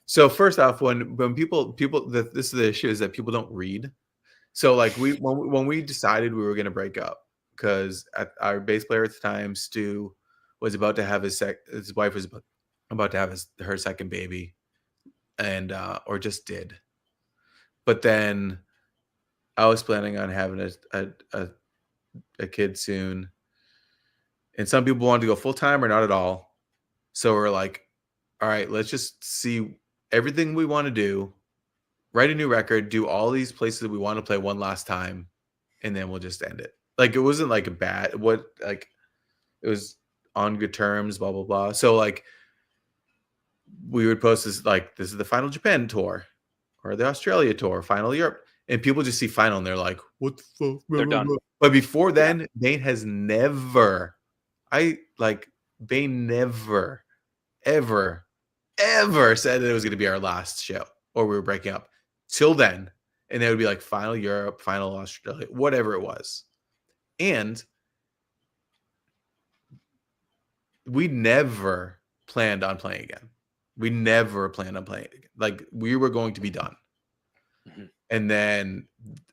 So first off, when people this is the issue, is that people don't read. So like when we decided we were going to break up, because our bass player at the time, Stu, was about to have his wife was about to have her second baby, and or just did. But then I was planning on having a kid soon, and some people wanted to go full time or not at all. So we're like, all right, let's just see everything we want to do, write a new record, do all these places that we want to play one last time, and then we'll just end it. Like, it wasn't like it was on good terms, blah blah blah. So like, we would post this like, this is the final Japan tour or the Australia tour, final Europe, and people just see final and they're like, what the fuck? Blah, They're blah, done. blah. But before Yeah. then, Bane has never, Bane never, ever, ever said that it was going to be our last show or we were breaking up till then. And it would be like final Europe, final Australia, whatever it was. And we never planned on playing again. We never planned on playing again. Like, we were going to be done. Mm-hmm. And then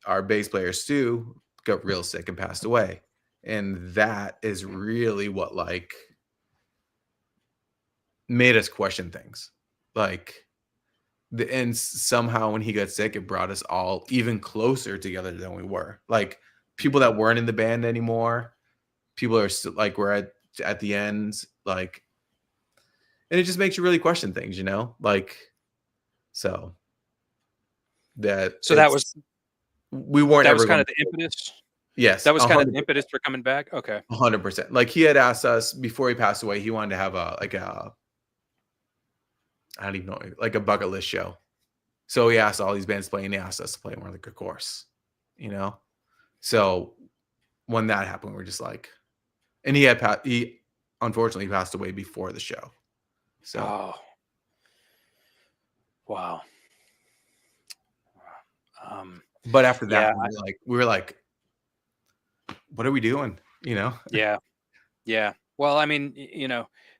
our bass player, Stu, got real sick and passed away. And that is really what, like, made us question things. Like, and somehow when he got sick, it brought us all even closer together than we were. Like, people that weren't in the band anymore, people are still, like, we're at the end, like, and it just makes you really question things, you know? Like, so that was we weren't that ever was kind going of the impetus. yes, That was kind of the 100%. impetus for coming back. Okay. 100%. Like, he had asked us before he passed away, he wanted to have a I don't even know, like a bucket list show. So he asked all these bands to play, and he asked us to play more like a course, you know? So when that happened, we're just like, and he unfortunately passed away before the show. So Oh, wow. but after that, Yeah, we were like, what are we doing? You know? yeah, yeah. Well, I mean,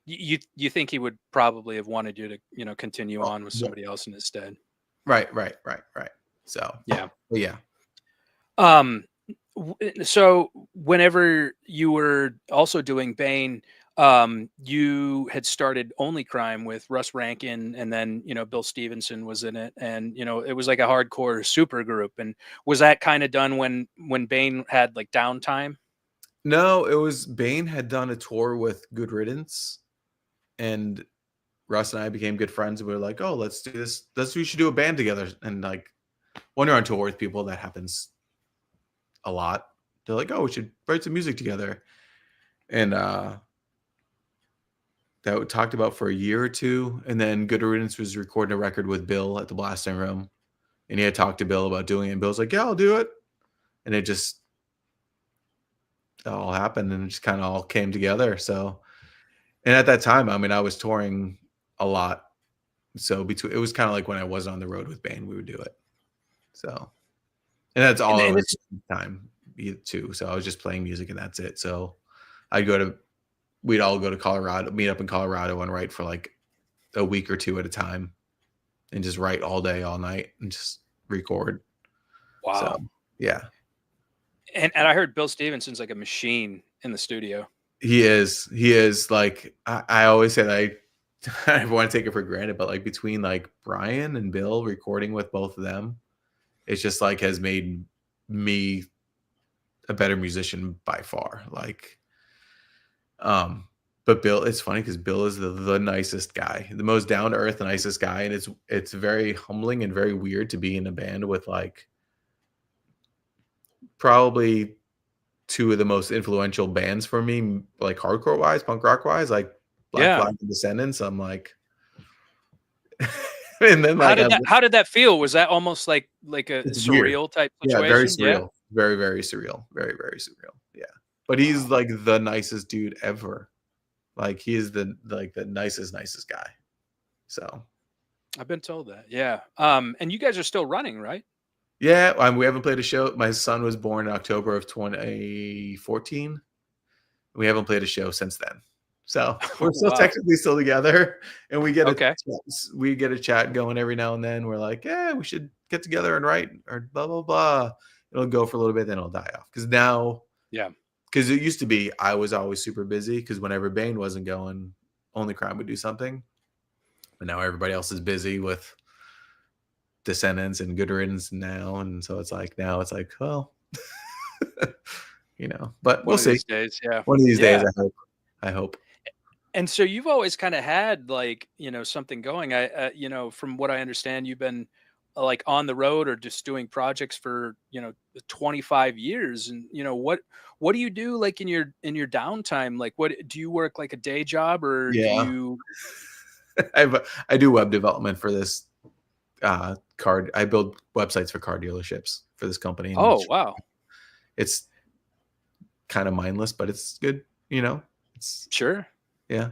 you think he would probably have wanted you to, continue Oh, on with yeah. somebody else in his stead. Right. So Yeah. but yeah. Um, so whenever you were also doing Bane, you had started Only Crime with Russ Rankin, and then Bill Stevenson was in it, and it was like a hardcore super group. And was that kind of done when Bane had like downtime? No, it was Bane had done a tour with Good Riddance, and Russ and I became good friends. And we were like, oh, let's do this. We should do a band together. And like, when you're on tour with people, that happens a lot. They're like, oh, we should write some music together. And that we talked about for a year or two. And then Good Riddance was recording a record with Bill at the blasting room. And he had talked to Bill about doing it. And Bill's like, yeah, I'll do it. And it just all happened and it just kind of all came together. So, and at that time, I mean, I was touring a lot. So it was kind of like when I was on the road with Bane, we would do it. So, and that's all And I was it's time too. So I was just playing music and that's it. So we'd all go to Colorado, meet up in Colorado and write for like a week or two at a time and just write all day, all night and just record. So wow. yeah, And I heard Bill Stevenson's like a machine in the studio. he is like, I always say that I want to take it for granted, but like between like Brian and Bill recording with both of them, it's just like has made me a better musician by far. Like, but Bill, it's funny because Bill is the nicest guy, the most down to earth, nicest guy, and it's very humbling and very weird to be in a band with like probably two of the most influential bands for me, like hardcore wise, punk rock wise, like Black Yeah. Flag and Descendants. I'm like, and then like How did that feel? Was that almost like a it's weird. surreal type Yeah, very situation? Yeah. surreal. Very, very surreal. Very, very surreal. Yeah. But he's Wow. like the nicest dude ever. Like he is the nicest guy. So I've been told that. Yeah. And you guys are still running, right? yeah, we haven't played a show. My son was born in October of 2014. We haven't played a show since then. So we're still Wow. technically still together, and Okay. we get a chat going every now and then. We're like, yeah, we should get together and write or blah blah blah. It'll go for a little bit, then it'll die off. Yeah. Because it used to be I was always super busy because whenever Bane wasn't going, Only Crime would do something. But now everybody else is busy with Descendants and Good Riddance now, and so it's like well, But One we'll of see. these days. Yeah. One of these days, Yeah. I hope. And so you've always kind of had like, something going. From what I understand, you've been like on the road or just doing projects for, 25 years. And, what do you do like in your downtime? Like what do you work like a day job or do Yeah. you I do web development for this card. I build websites for car dealerships for this company. And Oh, wow. it's kind of mindless, but it's good. It's Sure. yeah,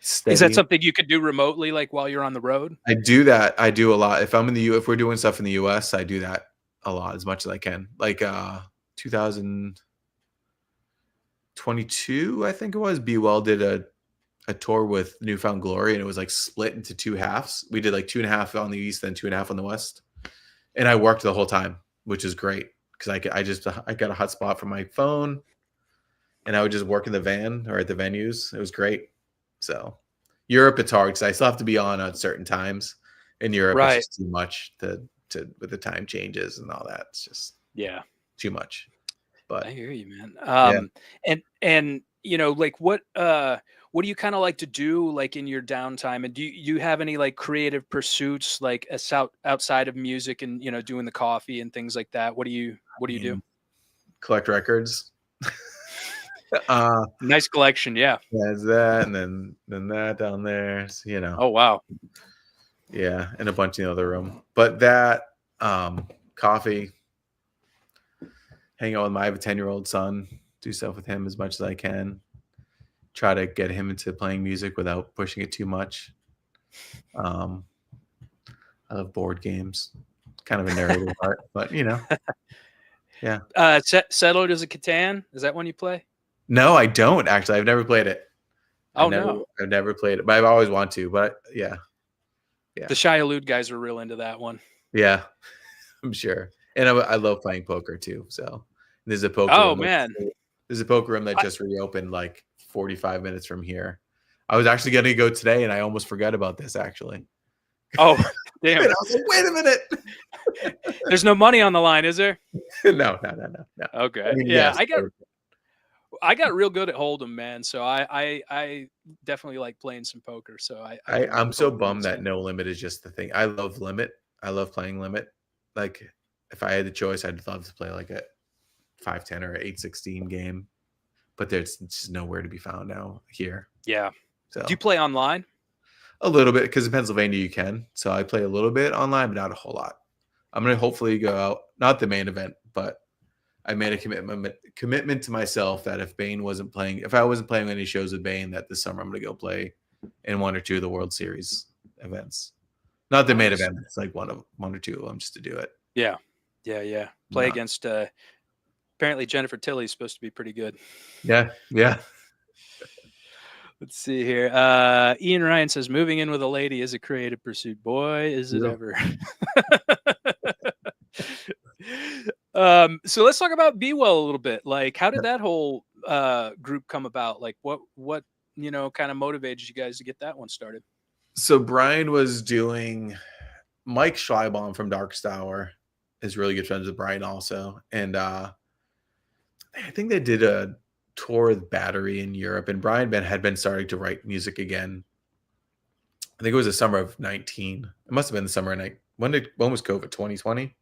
Is that steady. something you could do remotely, like while you're on the road? I do that. I do a lot. If I'm in the if we're doing stuff in the US, I do that a lot as much as I can. Like 2022, I think it was. Be Well did a tour with Newfound Glory, and it was like split into two halves. We did like 2.5 on the east, then 2.5 on the west, and I worked the whole time, which is great because I got a hotspot from my phone, and I would just work in the van or at the venues. It was great. So Europe, it's hard because I still have to be on at certain times. In Europe, it's Right. just too much to with the time changes and all that. It's just too much. But I hear you, man. yeah. And like what do you kind of like to do like in your downtime? And do you have any like creative pursuits like outside of music and doing the coffee and things like that? What do you do? Collect records. Nice collection, yeah. There's that, and then that down there. So, Oh, wow. yeah, and a bunch in the other room. But that coffee, hang out with I have a 10-year-old son, do stuff with him as much as I can. Try to get him into playing music without pushing it too much. I love board games. Kind of a nerd at heart, but yeah. Settled as a Catan, is that one you play? No, I don't actually. I've never played it. No. I've never played it, but I've always wanted to. But yeah. The Shia guys are real into that one. Yeah, I'm sure. And I love playing poker too. So there's a poker. Oh, man. There's a poker room that just reopened like 45 minutes from here. I was actually going to go today, and I almost forgot about this actually. Oh, damn! And I was like, wait a minute. There's no money on the line, is there? No. Okay. I mean, yeah, yes, I got real good at Hold'em, man. So I definitely like playing some poker. So I'm so bummed that no limit is just the thing. I love limit. I love playing limit. Like if I had the choice, I'd love to play like a 5-10 or 8-16 game, but there's just nowhere to be found now here. Yeah. So do you play online? A little bit, because in Pennsylvania you can. So I play a little bit online, but not a whole lot. I'm gonna hopefully go out, not the main event, but I made a commitment to myself that if I wasn't playing any shows with Bane, that this summer I'm gonna go play in 1 or 2 of the World Series events. Not the main event. It's like one or two of them just to do it. Yeah. Play against apparently Jennifer Tilly's supposed to be pretty good. Yeah. Let's see here. Ian Ryan says, moving in with a lady is a creative pursuit. Boy, is it ever. So let's talk about Be Well a little bit. Like, how did that whole group come about? Like, what kind of motivated you guys to get that one started? So Brian was doing Mike Schleibaum from Darkest Hour is really good friends with Brian also. And I think they did a tour with Battery in Europe, and Brian had been starting to write music again. I think it was the summer of 19. It must have been the summer of when was COVID? 2020?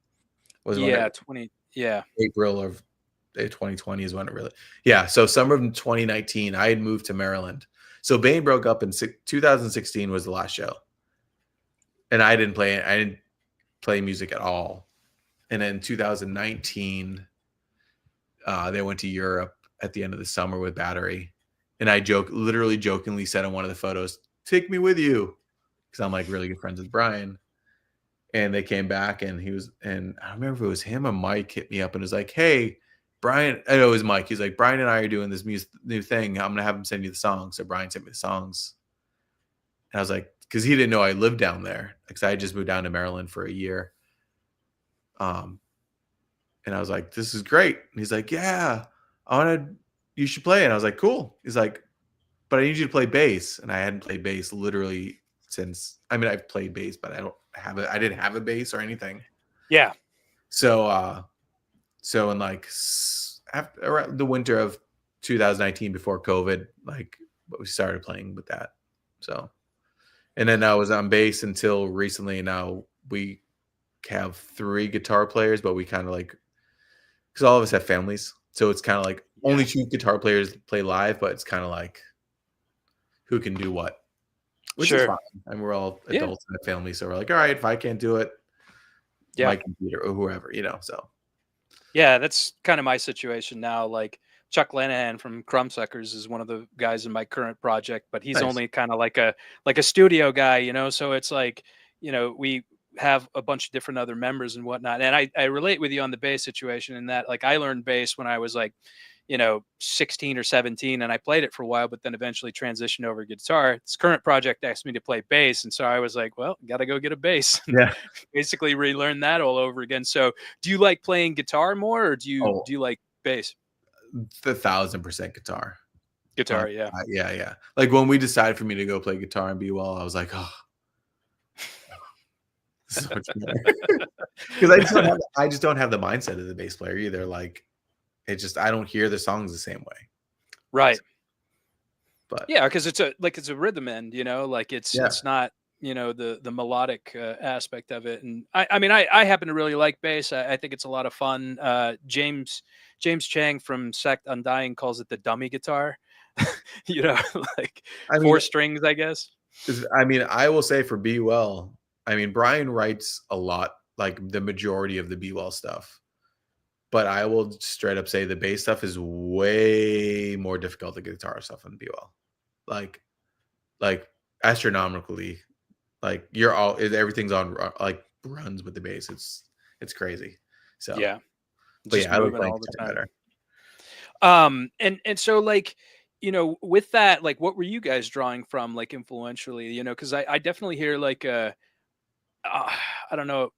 April of 2020 is when it really. Yeah, so summer of 2019, I had moved to Maryland. So Bane broke up in 2016 was the last show, and I didn't play music at all. And then 2019, they went to Europe at the end of the summer with Battery, and I literally jokingly said on one of the photos, "Take me with you," because I'm like really good friends with Brian. And they came back, and I don't remember if it was him or Mike hit me up and was like, "Hey, Brian," I know it was Mike. He's like, "Brian and I are doing this new thing. I'm gonna have him send you the songs." So Brian sent me the songs, and I was like, because he didn't know I lived down there, because I had just moved down to Maryland for a year. And I was like, "This is great." And he's like, "Yeah, you should play." And I was like, "Cool." He's like, "But I need you to play bass." And I hadn't played bass literally since. I mean, I've played bass, but I didn't have a bass or anything. Yeah. So in like around the winter of 2019, before COVID, like we started playing with that. So, and then I was on bass until recently. Now we have 3 guitar players, but we kind of like, because all of us have families, so it's kind of like only 2 guitar players play live, but it's kind of like who can do what. which is Sure. fine. And we're all Yeah. adults in the family, so we're like, all right, if I can't do it, Yeah. my computer or whoever, so. Yeah, that's kind of my situation now. Like Chuck Lenahan from Crumbsuckers is one of the guys in my current project, but he's Nice. only kind of like a studio guy, So it's like, we have a bunch of different other members and whatnot. And I relate with you on the bass situation in that like I learned bass when I was like, 16 or 17 and I played it for a while, but then eventually transitioned over to guitar. This current project asked me to play bass. And so I was like, well, got to go get a bass and Yeah. basically relearn that all over again. So do you like playing guitar more or do you, Oh, do you like bass? 1,000% guitar. Guitar. Yeah. Yeah. Like when we decided for me to go play guitar and be well, I was like, oh, this is much better. Because I just don't have the mindset of the bass player either. Like I don't hear the songs the same way. Right. But Yeah. Cause it's a rhythm end, like yeah. it's not, the melodic aspect of it. And I mean, I happen to really like bass. I think it's a lot of fun. James Chang from Sect Undying calls it the dummy guitar, like I mean, 4 strings, I guess. I will say for Be Well, Brian writes a lot, like the majority of the Be Well stuff. But I will straight up say the bass stuff is way more difficult than guitar stuff on Be Well. Like astronomically, like everything's on like runs with the bass. It's crazy. So Yeah. but Just yeah, I like moving playing all the guitar time. better. And so like, with that, like what were you guys drawing from like influentially, because I definitely hear like I don't know,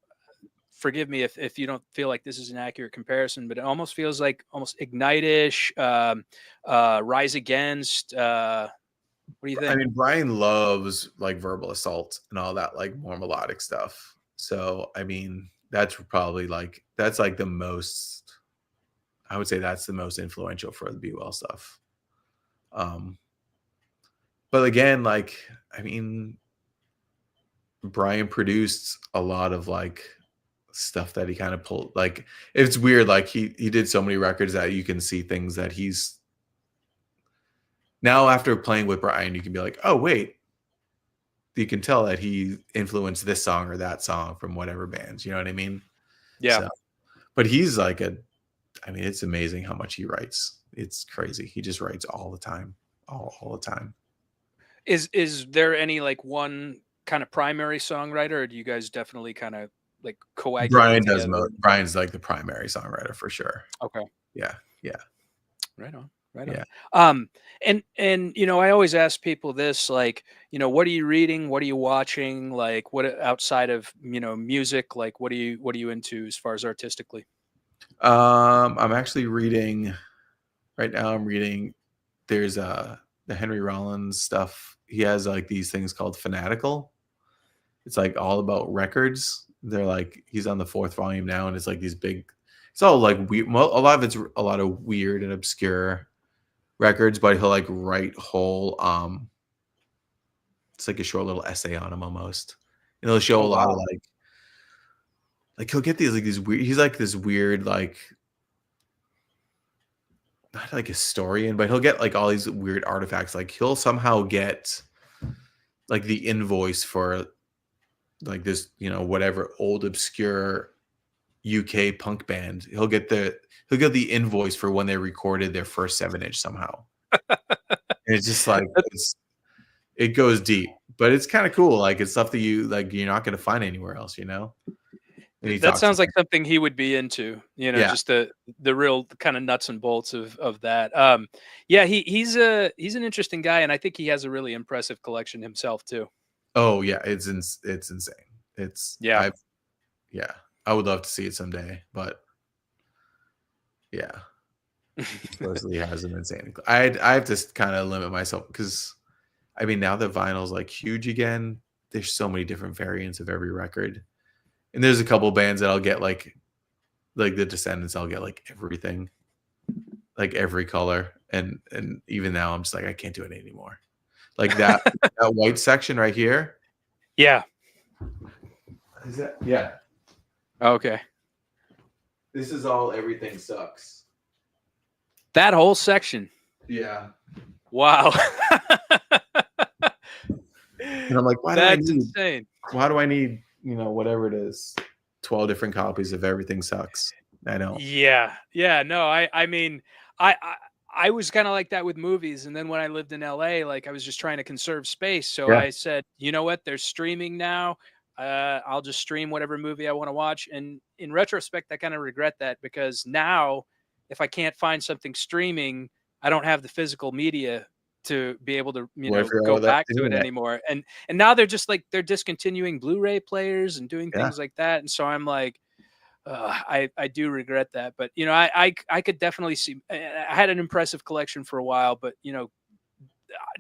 forgive me if you don't feel like this is an accurate comparison, but it almost feels like almost Ignite-ish, Rise Against, what do you think? Brian loves like verbal assault and all that like more melodic stuff. So that's probably like that's like the most I would say that's the most influential for the Be Well stuff. But again, like Brian produced a lot of like stuff that he kind of pulled. Like it's weird. Like he did so many records that you can see things that he's now after playing with Brian, you can be like, oh wait, you can tell that he influenced this song or that song from whatever bands. You know what I mean? Yeah. So, but he's like it's amazing how much he writes. It's crazy. He just writes all the time, all the time. Is there any like one kind of primary songwriter, or do you guys definitely kind of like coagulate together? Brian's like the primary songwriter for sure. Okay. Yeah. Right on. Right Yeah. on. And I always ask people this, like, what are you reading? What are you watching? Like, what outside of music? Like, what are you into as far as artistically? I'm actually reading right now. I'm reading. There's the Henry Rollins stuff. He has like these things called Fanatical. It's like all about records. They're like he's on the 4th volume now, and it's like these big. It's all like weird. A lot of it's a lot of weird and obscure records, but he'll like write whole. It's like a short little essay on them almost, and he'll show a lot of like he'll get these weird. He's like this weird like not like historian, but he'll get like all these weird artifacts. Like he'll somehow get like the invoice for like this, whatever old obscure UK punk band. He'll get the invoice for when they recorded their first 7-inch somehow. And it's just like it goes deep, but it's kind of cool. Like it's stuff that you're not going to find anywhere else, And he That talks sounds about like something he would be into, yeah. just the real kind of nuts and bolts of that. Yeah, he's an interesting guy, and I think he has a really impressive collection himself too. Oh yeah, it's insane. Yeah. I would love to see it someday, but yeah, supposedly has an insane. I have to kind of limit myself because now that vinyl's like huge again, there's so many different variants of every record, and there's a couple bands that I'll get like the Descendants. I'll get like everything, like every color, and even now I'm just like I can't do it anymore. Like that that white section right here. Yeah. Is that yeah? Okay. This is all Everything Sucks. That whole section. Yeah. Wow. And I'm like, That's insane. why do I need, whatever it is, 12 different copies if everything sucks? I don't. Yeah. Yeah, no, I mean, I was kinda like that with movies, and then when I lived in LA, like, I was just trying to conserve space, so Yeah. I said, "You know what? There's streaming now. I'll just stream whatever movie I wanna watch," and in retrospect, I kinda regret that because now, if I can't find something streaming, I don't have the physical media to be able to, Wait for go all that back to it internet. anymore, and now they're just, like, they're discontinuing Blu-ray players and doing Yeah. things like that, and so I'm like, I do regret that, but I could definitely see. I had an impressive collection for a while, but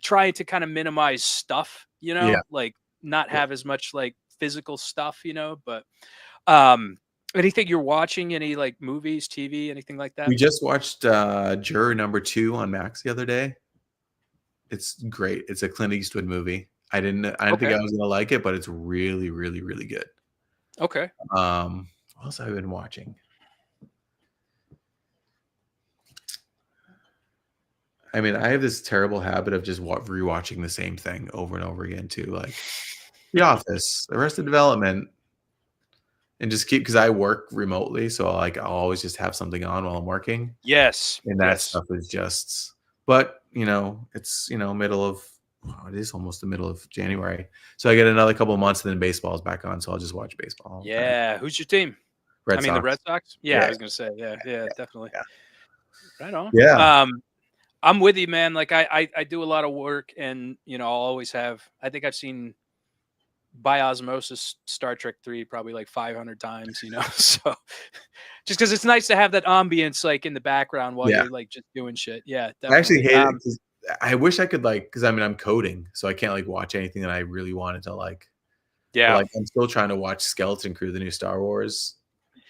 trying to kind of minimize stuff, Yeah. like not Yeah. have as much like physical stuff, but um, anything you're watching, any like movies, TV, anything like that? We just watched Juror Number 2 on Max the other day. It's great. It's a Clint Eastwood movie. I didn't think Okay, I was gonna like it, but it's really, really, really good. okay. What else have I been watching? I mean, I have this terrible habit of just rewatching the same thing over and over again too, like The Office, Arrested Development, and just keep because I work remotely, so like I'll always just have something on while I'm working, Yes, and that yes, stuff is just. But it's middle of. Oh, it is almost the middle of January, so I get another couple of months, and then baseball's back on, so I'll just watch baseball. Kind of yeah. Who's your team? I Red mean, the Red Sox. Sox. Yeah, I Yeah, was gonna say, yeah, yeah, definitely. yeah, Right on. yeah. I'm with you, man. Like I do a lot of work, and I'll always have. I think I've seen by osmosis Star Trek 3 probably like 500 times. So just because it's nice to have that ambience like in the background while Yeah. you're like just doing shit. Yeah, I actually definitely. hate it 'cause I wish I could, like, because I mean, I'm coding, so I can't, like, watch anything that I really wanted to like. But, Yeah, like, I'm still trying to watch Skeleton Crew, the new Star Wars.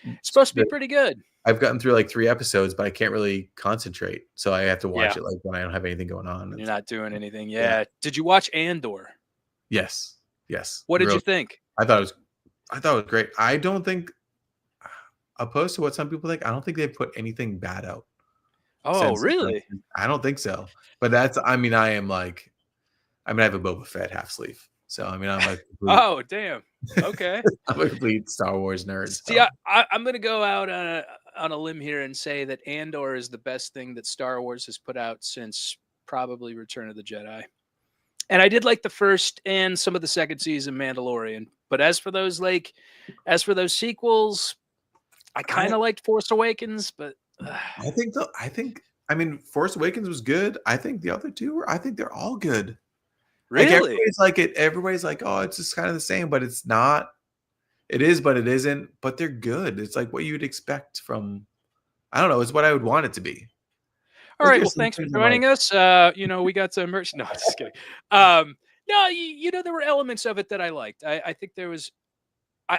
it's supposed to be The pretty good. I've gotten through, like, 3 episodes, but I can't really concentrate, so I have to watch Yeah, it, like, when I don't have anything going on. when you're It's not doing anything. yeah. Yeah. Did you watch Andor? Yes. Yes. What did Real you think? I thought it was great. I don't think opposed to what some people think, I don't think they've put anything bad out Oh, since the first really? season. I don't think so. But I have a Boba Fett half sleeve. So, I mean, Oh, damn. Okay. I'm a complete Star Wars nerd, See, so I'm gonna go out on a limb here and say that Andor is the best thing that Star Wars has put out since probably Return of the Jedi. And I did like the first and some of the second season Mandalorian. But as for those sequels, I I kind of liked Force Awakens, but I mean, Force Awakens was good. I think the other 2 I think they're all good. Like, really? everybody's like, "Oh, it's just kinda the same," but it's not. It is, but it isn't, but they're good. It's like what you'd expect from. I don't know, it's what I would want it to be. All Like, right. Well, there's some thanks for things I'm like. joining us. We got some merch. No, just kidding. No, there were elements of it that I liked. I think there was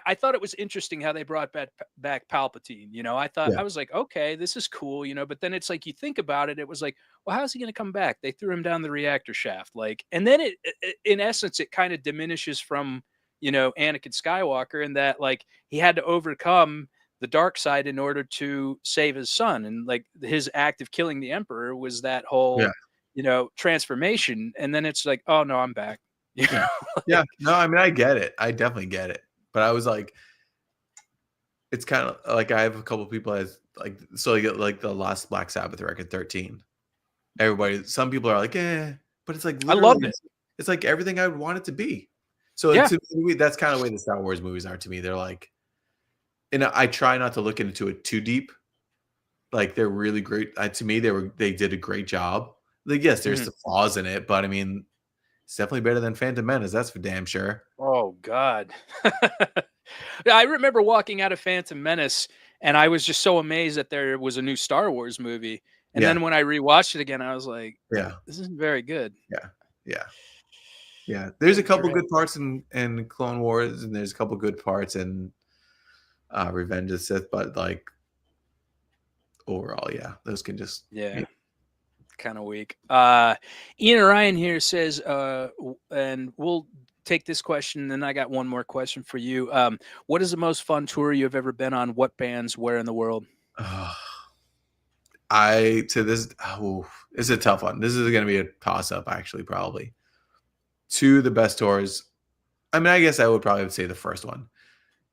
I thought it was interesting how they brought back Palpatine. Yeah, I was like, okay, this is cool, but then it's like you think about it, it was like, well, how's he going to come back? They threw him down the reactor shaft, like, and then in essence, it kind of diminishes from Anakin Skywalker in that like he had to overcome the dark side in order to save his son, and like his act of killing the Emperor was that yeah, whole transformation, and then it's like, oh no, I'm back. You yeah. know, Yeah, like, no, I mean, I get it. I definitely get it. But I was like it's kinda like I have a couple people as like so you get like the last Black Sabbath record, 13. Some people are like, "Eh," but it's like I literally loved it. it's like everything I would want it to be. So, Yeah. to me, that's kinda the way the Star Wars movies are to me. They're like and I try not to look into it too deep. Like, they're really great. To me, they did a great job. Like, yes, there's Mhm. some flaws in it, but I mean, it's definitely better than Phantom Menace, that's for damn sure. Oh God. Yeah, I remember walking out of Phantom Menace and I was just so amazed that there was a new Star Wars movie. And Yeah, then when I rewatched it again, I was like, yeah, this isn't very good. yeah, yeah, yeah. There's a Couldn't care couple less. good parts in Clone Wars, and there's a couple good parts in, Revenge of the Sith, but, like, overall, yeah, those can just Yeah, yeah. kind of weak. Ian Ryan here says, and we'll take this question, and then I got one more question for you. What is the most fun tour you've ever been on? What bands, where in the world? I to this oh, it's a tough one. This is gonna be a toss-up, actually, probably. Two of the best tours. I mean, I guess I would probably say the first one,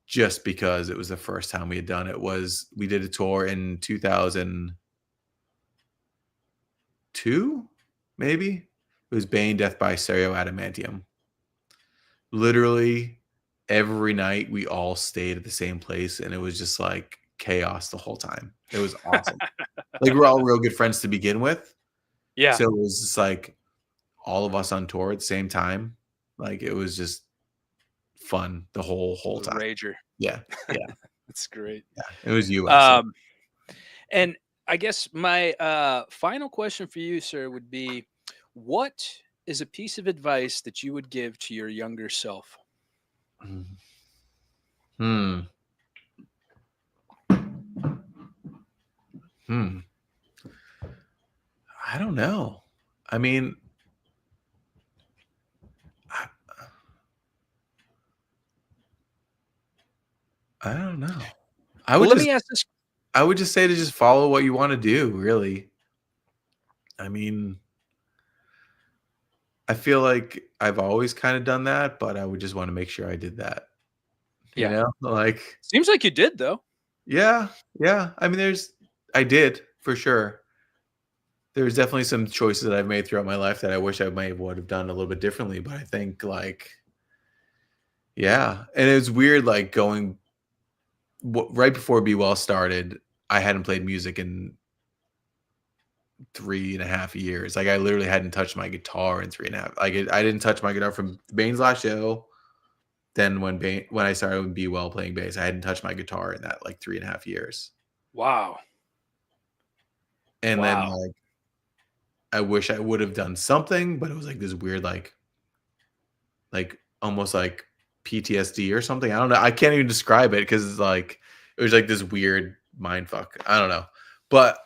just because it was the first time we had done it. Was we did a tour in 2002, maybe. It was Bane, Death by Stereo, Adamantium. Literally every night we all stayed at the same place, and it was just like chaos the whole time. It was awesome. Like we're all real good friends to begin with, Yeah. so it was just like all of us on tour at the same time. Like it was just fun the whole It was a time. rager. Yeah, yeah, That's great. yeah. It was US. And I guess my final question for you, sir, would be, what is a piece of advice that you would give to your younger self? Hmm. Hmm. I don't know. I mean, I, I don't know. I Well, would let just me ask this. I would just say to just follow what you want to do, really. I mean, I feel like I've always kind of done that, but I would just want to make sure I did that. You Yeah. know? Like, Seems like you did, though. yeah, yeah. I mean, I did for sure. There's definitely some choices that I've made throughout my life that I wish I would have done a little bit differently, but I think like, yeah. And it was weird, like going right before Be Well started, I hadn't played music in 3.5 years. Like I literally hadn't touched my guitar in 3.5. Like I didn't touch my guitar from Bane's last show. Then when I started with Be Well playing bass, I hadn't touched my guitar in that like 3.5 years. Wow. And then Wow. like I wish I would have done something, but it was like this weird like almost like PTSD or something. I don't know. I can't even describe it because it's like it was like this weird mind fuck. I don't know. But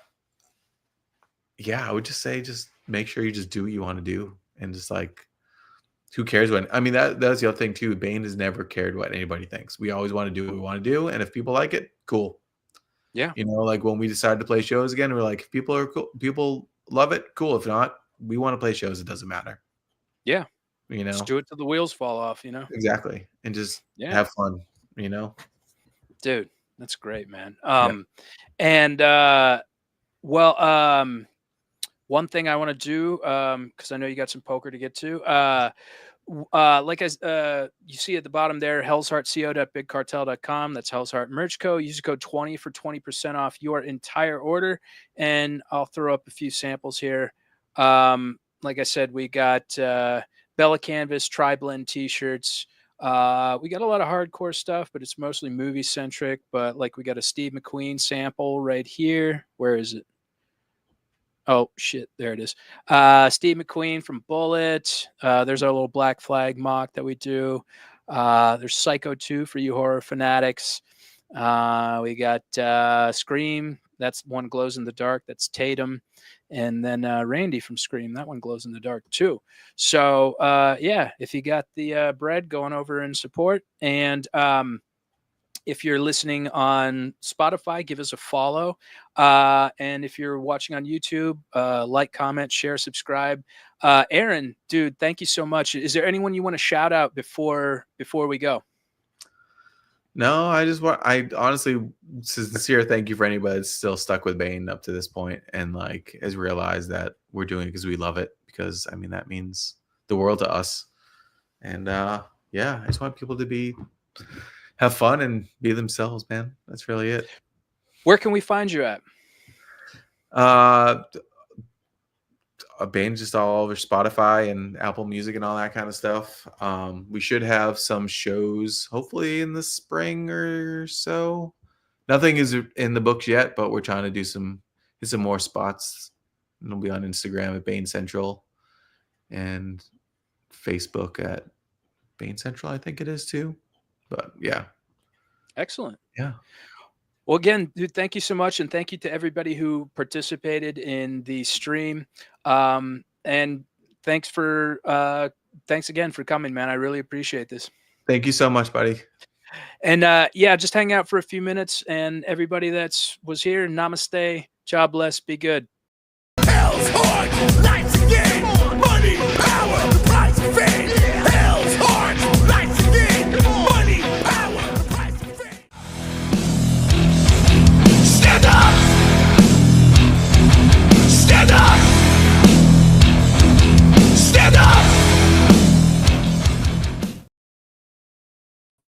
yeah, I would just say just make sure you just do what you want to do and just like who cares what I mean that's the other thing too. Bane has never cared what anybody thinks. We always want to do what we want to do. And if people like it, cool. Yeah. You know, like when we decided to play shows again, we're like, if people are cool, people love it, cool. If not, we want to play shows, it doesn't matter. Yeah. You Just know? do it till the wheels fall off, you know? Exactly. And just Yeah. have fun, you know? Dude, that's great, man. Yeah. And well, one thing I want to do, because I know you got some poker to get to. You see at the bottom there, hellsheartco.bigcartel.com. That's Hell's Heart Merch Co. Use code 20 for 20% off your entire order. And I'll throw up a few samples here. Like I said, we got Bella Canvas, Tri-Blend t-shirts. We got a lot of hardcore stuff, but it's mostly movie centric. But like we got a Steve McQueen sample right here. Where is it? Oh shit, there it is. Steve McQueen from Bullet. There's our little Black Flag mock that we do. There's Psycho 2 for you horror fanatics. We got Scream. That's one glows in the dark. That's Tatum. And then Randy from Scream. That one glows in the dark too. So yeah, if you got the bread, going over and support. And if you're listening on Spotify, give us a follow. And if you're watching on YouTube, like, comment, share, subscribe. Aaron, dude, thank you so much. Is there anyone you want to shout out before we go? No, I honestly sincere thank you for anybody that's still stuck with Bane up to this point and like has realized that we're doing it because we love it. Because I mean that means the world to us. And yeah, I just want people to have fun and be themselves, man. That's really it. Where can we find you at? Bane just all over Spotify and Apple Music and all that kind of stuff. We should have some shows hopefully in the spring or so. Nothing is in the books yet, but we're trying to do some more spots. And it'll be on Instagram at Bane Central and Facebook at Bane Central, I think it is too. But yeah. Excellent. Yeah. Well, again, dude, thank you so much. And thank you to everybody who participated in the stream. And thanks again for coming, man. I really appreciate this. Thank you so much, buddy. And yeah, just hang out for a few minutes. And everybody was here, namaste, God bless, be good.